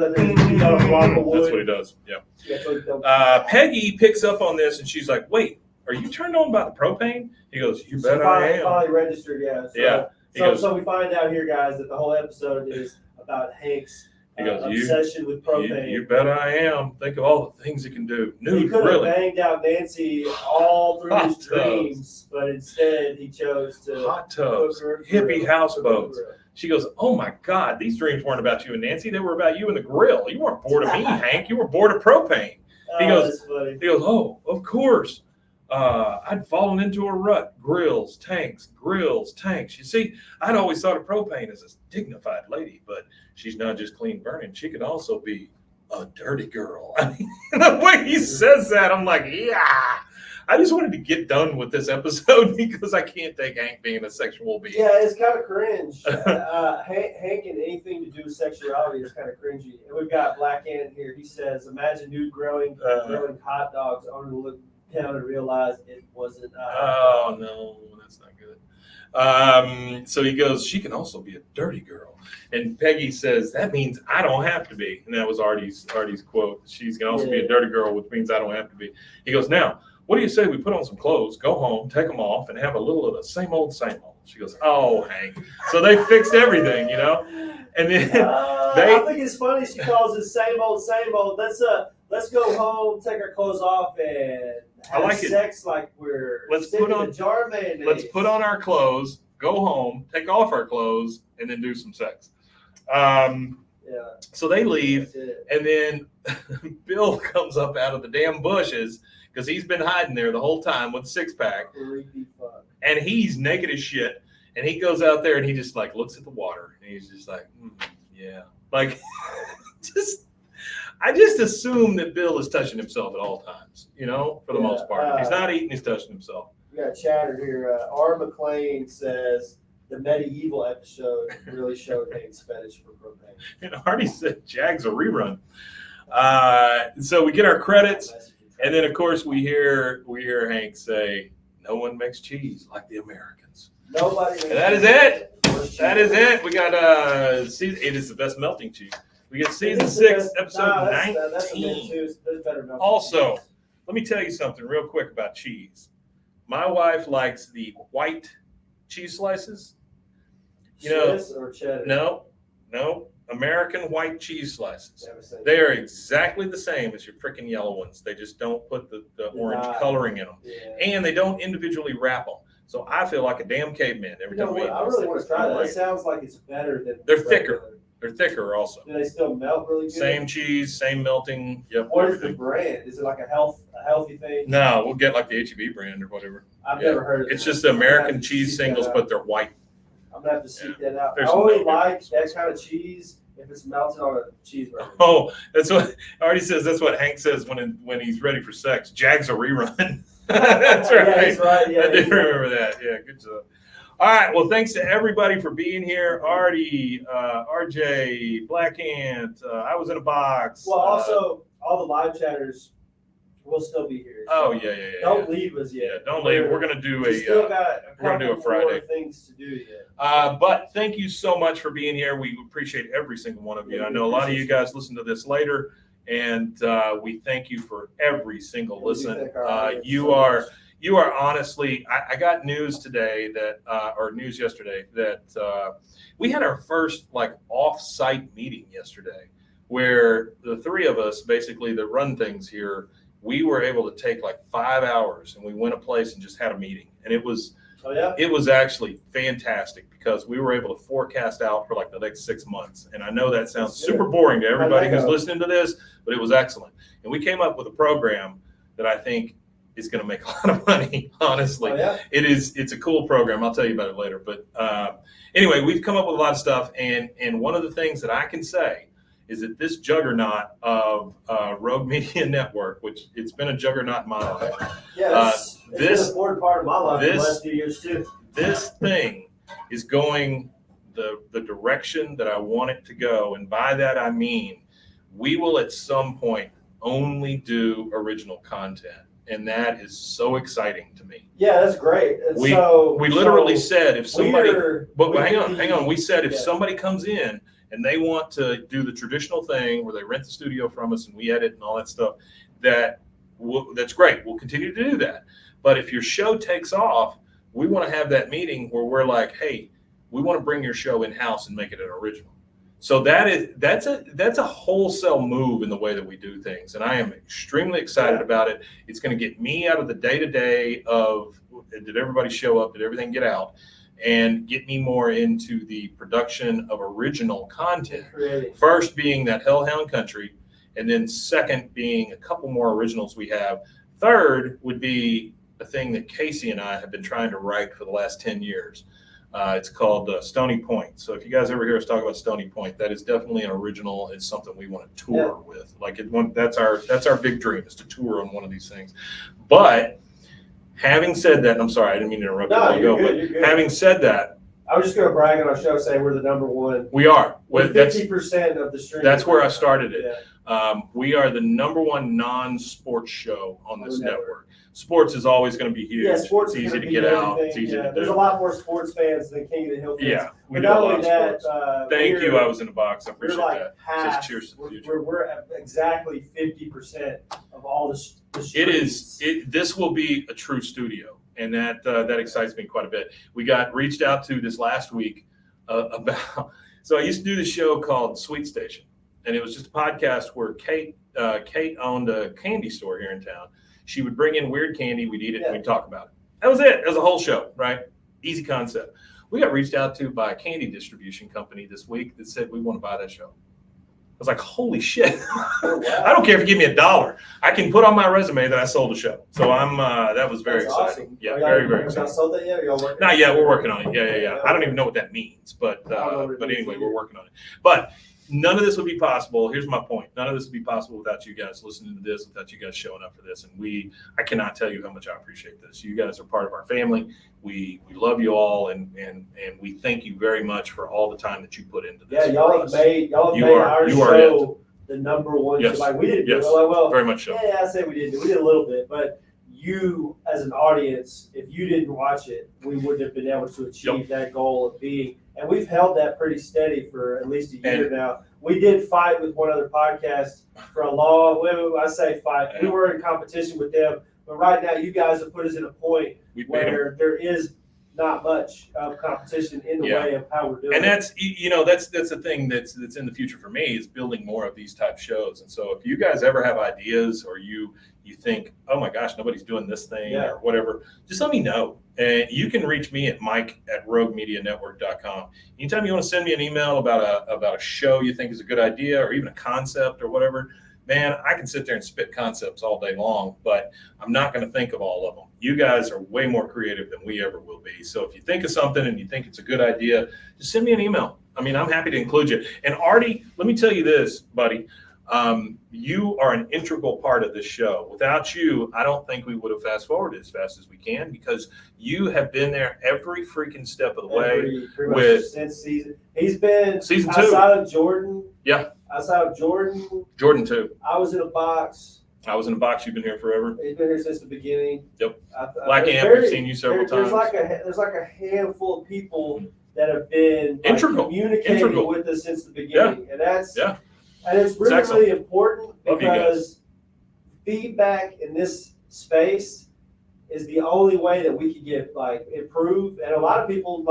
he got a block of wood. That's what he does. Yeah. Yeah, so he don't- Peggy picks up on this and she's like, "Wait, are you turned on by the propane? He goes, you bet I am. Finally registered, yeah. So, Yeah. So we find out here, guys, that the whole episode is about Hank's obsession with propane. You bet I am. Think of all the things he can do. Nude, he could really. have banged out Nancy all through Hot his dreams, but instead he chose to hot tubs, hippie houseboats. She goes, oh my God, these dreams weren't about you and Nancy. They were about you and the grill. You weren't bored of me, Hank. You were bored of propane. He goes, oh, of course. I'd fallen into a rut. Grills, tanks. You see, I'd always thought of propane as a dignified lady, but she's not just clean burning. She could also be a dirty girl. I mean, the way he says that, I'm like, yeah. I just wanted to get done with this episode because I can't take Hank being a sexual being. Yeah, it's kind of cringe. Hank and anything to do with sexuality is kind of cringy. And we've got Black Ant here. He says, imagine nude grilling hot dogs, only to look down and realize it wasn't. Oh, no, that's not good. So he goes, she can also be a dirty girl. And Peggy says, that means I don't have to be. And that was Artie's quote. She can also be a dirty girl, which means I don't have to be. He goes, now, what do you say we put on some clothes, go home, take them off, and have a little of the same old, same old? She goes, oh, Hank. So they fixed everything, you know? And then I think it's funny she calls it same old, same old. Let's go home, take our clothes off, and have sex like we're sitting in a jar of mayonnaise. Let's put on our clothes, go home, take off our clothes, and then do some sex. So they leave, and then Bill comes up out of the damn bushes because he's been hiding there the whole time with a six-pack. And he's naked as shit. And he goes out there and he just like looks at the water and he's just like, yeah. Like, I just assume that Bill is touching himself at all times, you know, for the most part. If he's not eating, he's touching himself. We got chatter here. R. McLean says the medieval episode really showed Hank's fetish for propane. And Artie said Jag's a rerun. So we get our credits. And then, of course, we hear Hank say, no one makes cheese like the Americans. Nobody. And that is it. That is it. We got it is the best melting cheese. We get season 6, episode 19. Also, let me tell you something real quick about cheese. My wife likes the white cheese slices. You know, Swiss or cheddar? No. American white cheese slices. They are exactly the same as your freaking yellow ones. They just don't put the orange coloring in them. Yeah. And they don't individually wrap them. So I feel like a damn caveman every time I eat. I really want to try that. It sounds like it's better than. They're thicker. They're thicker also. Do they still melt really good? Same cheese, same melting. Yep. What is the brand? Is it like a healthy thing? No, we'll get like the HEB brand or whatever. I've never heard of it. It's just the American cheese singles, but they're white. I'm going to have to seek that out. I only like that kind of cheese if it's melted on a cheeseburger. Oh, that's what Artie says. That's what Hank says when he's ready for sex. Jag's a rerun. That's right. Yeah, he's right. Yeah, I did remember that. Yeah, good job. All right. Well, thanks to everybody for being here. Artie, RJ, Black Ant, I was in a box. Well, also, all the live chatters will still be here. So don't leave us yet. Yeah, don't leave. We're gonna do a Friday. Things to do yet. But thank you so much for being here. We appreciate every single one of you. I know a lot of you guys listen to this later, and we thank you for every single listen. You are honestly. I got news today news yesterday that we had our first off-site meeting yesterday, where the three of us basically that run things here. We were able to take 5 hours and we went a place and just had a meeting. And it was actually fantastic because we were able to forecast out for the next 6 months. And I know that sounds super boring to everybody who's listening to this, but it was excellent. And we came up with a program that I think is going to make a lot of money, honestly. It's a cool program. I'll tell you about it later. But anyway, we've come up with a lot of stuff. And one of the things that I can say is that this juggernaut of Rogue Media Network, which it's been a juggernaut in my life. Yes, it's been an important part of my life in the last few years too. This thing is going the direction that I want it to go. And by that, I mean, we will at some point only do original content. And that is so exciting to me. Yeah, that's great. We literally said if somebody, hang on. We said if somebody comes in and they want to do the traditional thing where they rent the studio from us and we edit and all that stuff, that that's great. We'll continue to do that. But if your show takes off, we want to have that meeting where we're like, hey, we want to bring your show in-house and make it an original. So that's a wholesale move in the way that we do things. And I am extremely excited about it. It's going to get me out of the day-to-day of did everybody show up? Did everything get out? And get me more into the production of original content. First being that Hellhound Country, and then second being a couple more originals we have. Third would be a thing that Casey and I have been trying to write for the last 10 years. It's called Stony Point. So if you guys ever hear us talk about Stony Point, that is definitely an original. It's something we want to tour with. Like that's our big dream, is to tour on one of these things. But having said that, and I'm sorry, I didn't mean to interrupt you're good. Having said that, I was just going to brag on our show, saying we're the number one. We are. With 50% of the stream. That's where I started it. We are the number one non-sports show on this network. Sports is always going to be huge. Yeah, sports it's easy to be get out. everything. It's easy to do. There's a lot more sports fans than King of the Hill fans. Yeah, we but do not a lot only of sports. that, Thank you. I was in the box. I appreciate like that. Half, Just cheers to the future. We're at exactly 50% of all the streams. It is. This will be a true studio, and that excites me quite a bit. We got reached out to this last week about. So I used to do this show called Sweet Station, and it was just a podcast where Kate owned a candy store here in town. She would bring in weird candy, we'd eat it, and we'd talk about it. That was it. That was a whole show, right? Easy concept. We got reached out to by a candy distribution company this week that said we want to buy that show. I was like, holy shit. I don't care if you give me $1. I can put on my resume that I sold a show. So that was very exciting. Awesome. Yeah, very, very exciting. Not sold that yet? Or y'all working? Not yet. We're working on it. Yeah. I don't even know what that means, but anyway, we're working on it. But none of this would be possible. Here's my point. None of this would be possible without you guys listening to this, without you guys showing up for this. And I cannot tell you how much I appreciate this. You guys are part of our family. We love you all, and we thank you very much for all the time that you put into this. Yeah, y'all have made our show the number one. Yes. Like we didn't do Yes. it. Like, well, very much so. Yeah, I say we didn't. We did a little bit, but you as an audience, if you didn't watch it, we wouldn't have been able to achieve that goal of being. And we've held that pretty steady for at least a year now. We did fight with one other podcast for a long. I say fight. We were in competition with them, but right now you guys have put us in a point where there is not much competition in the way of how we're doing. And that's the thing that's in the future for me, is building more of these type shows. And so if you guys ever have ideas, or you think, oh my gosh, nobody's doing this thing or whatever, just let me know. And you can reach me at mike@roguemedianetwork.com. Anytime you want to send me an email about a show you think is a good idea, or even a concept or whatever, man, I can sit there and spit concepts all day long, but I'm not going to think of all of them. You guys are way more creative than we ever will be. So if you think of something and you think it's a good idea, just send me an email. I mean, I'm happy to include you. And Artie, let me tell you this, buddy. You are an integral part of this show. Without you, I don't think we would have fast forwarded as fast as we can, because you have been there every freaking step of the way. Since season. He's been season 2. Outside of Jordan. Yeah. Outside of Jordan. Jordan too. I was in a box. You've been here forever. He's been here since the beginning. Yep. Black Amp, we've seen you several times. There's like a handful of people that have been communicating with us since the beginning, and that's and it's really really important, because feedback in this space is the only way that we can get improve. And a lot of people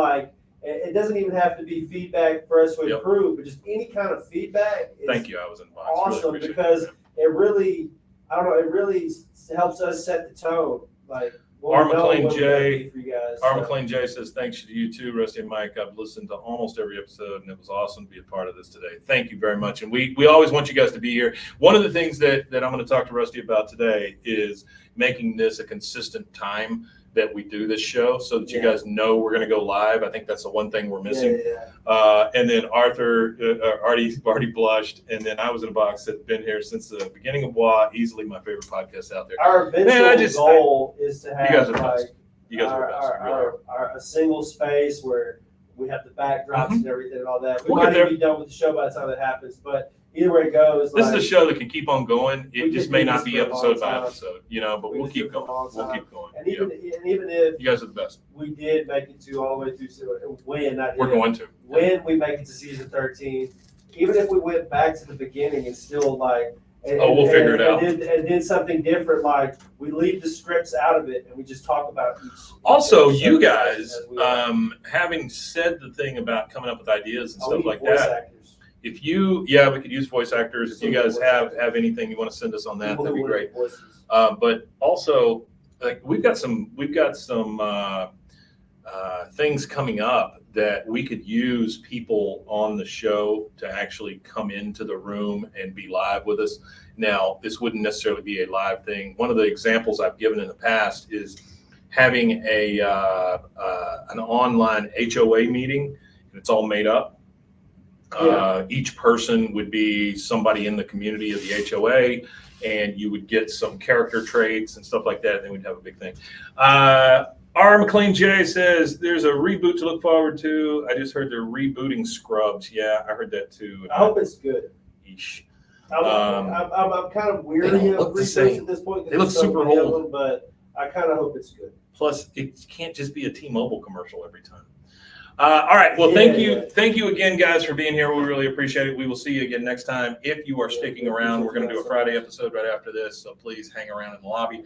it doesn't even have to be feedback for us to improve, but just any kind of feedback is Thank you. I was in the box. awesome, really because it really helps us set the tone. R. McLean J says, thanks to you too, Rusty and Mike. I've listened to almost every episode, and it was awesome to be a part of this today. Thank you very much. And we always want you guys to be here. One of the things that I'm going to talk to Rusty about today is making this a consistent time that we do this show, so that you guys know we're going to go live. I think that's the one thing we're missing. And then Artie blushed, and then I was in a box that had been here since the beginning of WA, easily my favorite podcast out there. Our eventual goal is to have you guys are a single space where we have the backdrops and everything and all that. We We'll might even be done with the show by the time that happens, but either way it goes. This is a show that can keep on going. It just may not be episode by episode, but we'll keep going. We'll keep going. And even if you guys are the best, we did make it to all the way through when we make it to season 13, even if we went back to the beginning and still We'll figure it out. And did something different, like we leave the scripts out of it and we just talk about each. Also, you guys, having said the thing about coming up with ideas and stuff like that, actors. if you, we could use voice actors. If you guys have anything you want to send us on that, that'd be great. But also, like we've got some things coming up that we could use people on the show to actually come into the room and be live with us. Now, this wouldn't necessarily be a live thing. One of the examples I've given in the past is having an online HOA meeting, and it's all made up. Each person would be somebody in the community of the HOA, and you would get some character traits and stuff like that, and then we'd have a big thing. R. McLean J says there's a reboot to look forward to. I just heard they're rebooting Scrubs. Yeah, I heard that too. I hope it's good. Eesh. I'm kind of weary of reboots at this point. They look super old, but I kind of hope it's good. Plus, it can't just be a T-Mobile commercial every time. All right. Well, thank you again, guys, for being here. We really appreciate it. We will see you again next time. If you are sticking around, we're going to do a Friday episode right after this, so please hang around in the lobby.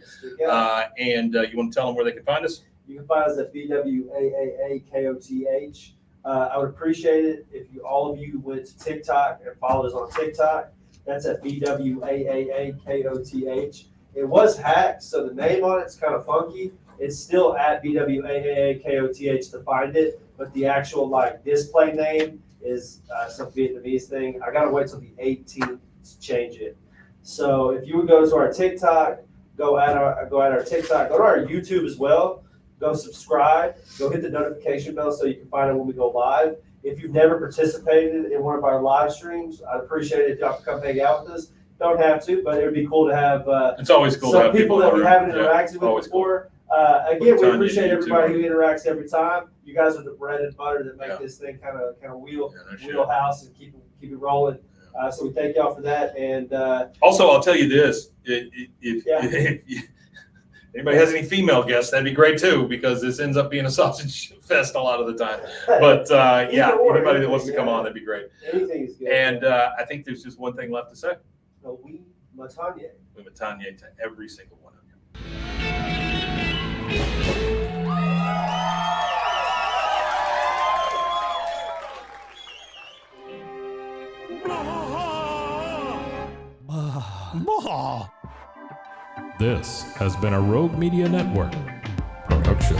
And you want to tell them where they can find us? You can find us at BWAAAKOTH. I would appreciate it if all of you went to TikTok and followed us on TikTok. That's at BWAAAKOTH. It was hacked, so the name on it's kind of funky. It's still at BWAAAKOTH to find it, but the actual display name is some Vietnamese thing. I gotta wait till the 18th to change it. So if you would go to our TikTok, go at our TikTok, go to our YouTube as well. Go subscribe, go hit the notification bell so you can find it when we go live. If you've never participated in one of our live streams, I'd appreciate it if y'all could come hang out with us. Don't have to, but it would be cool to have it's always cool some to have people that we haven't interacted with before. Cool. Again, we appreciate everybody who interacts every time. You guys are the bread and butter that make this thing kind of wheelhouse and keep it rolling. So we thank y'all for that. And also, I'll tell you this: if anybody has any female guests, that'd be great too, because this ends up being a sausage fest a lot of the time. But anybody that wants to come on, that'd be great. Anything is good. And I think there's just one thing left to say. We matanye. We matanye to every single one of you. This has been a Rogue Media Network production.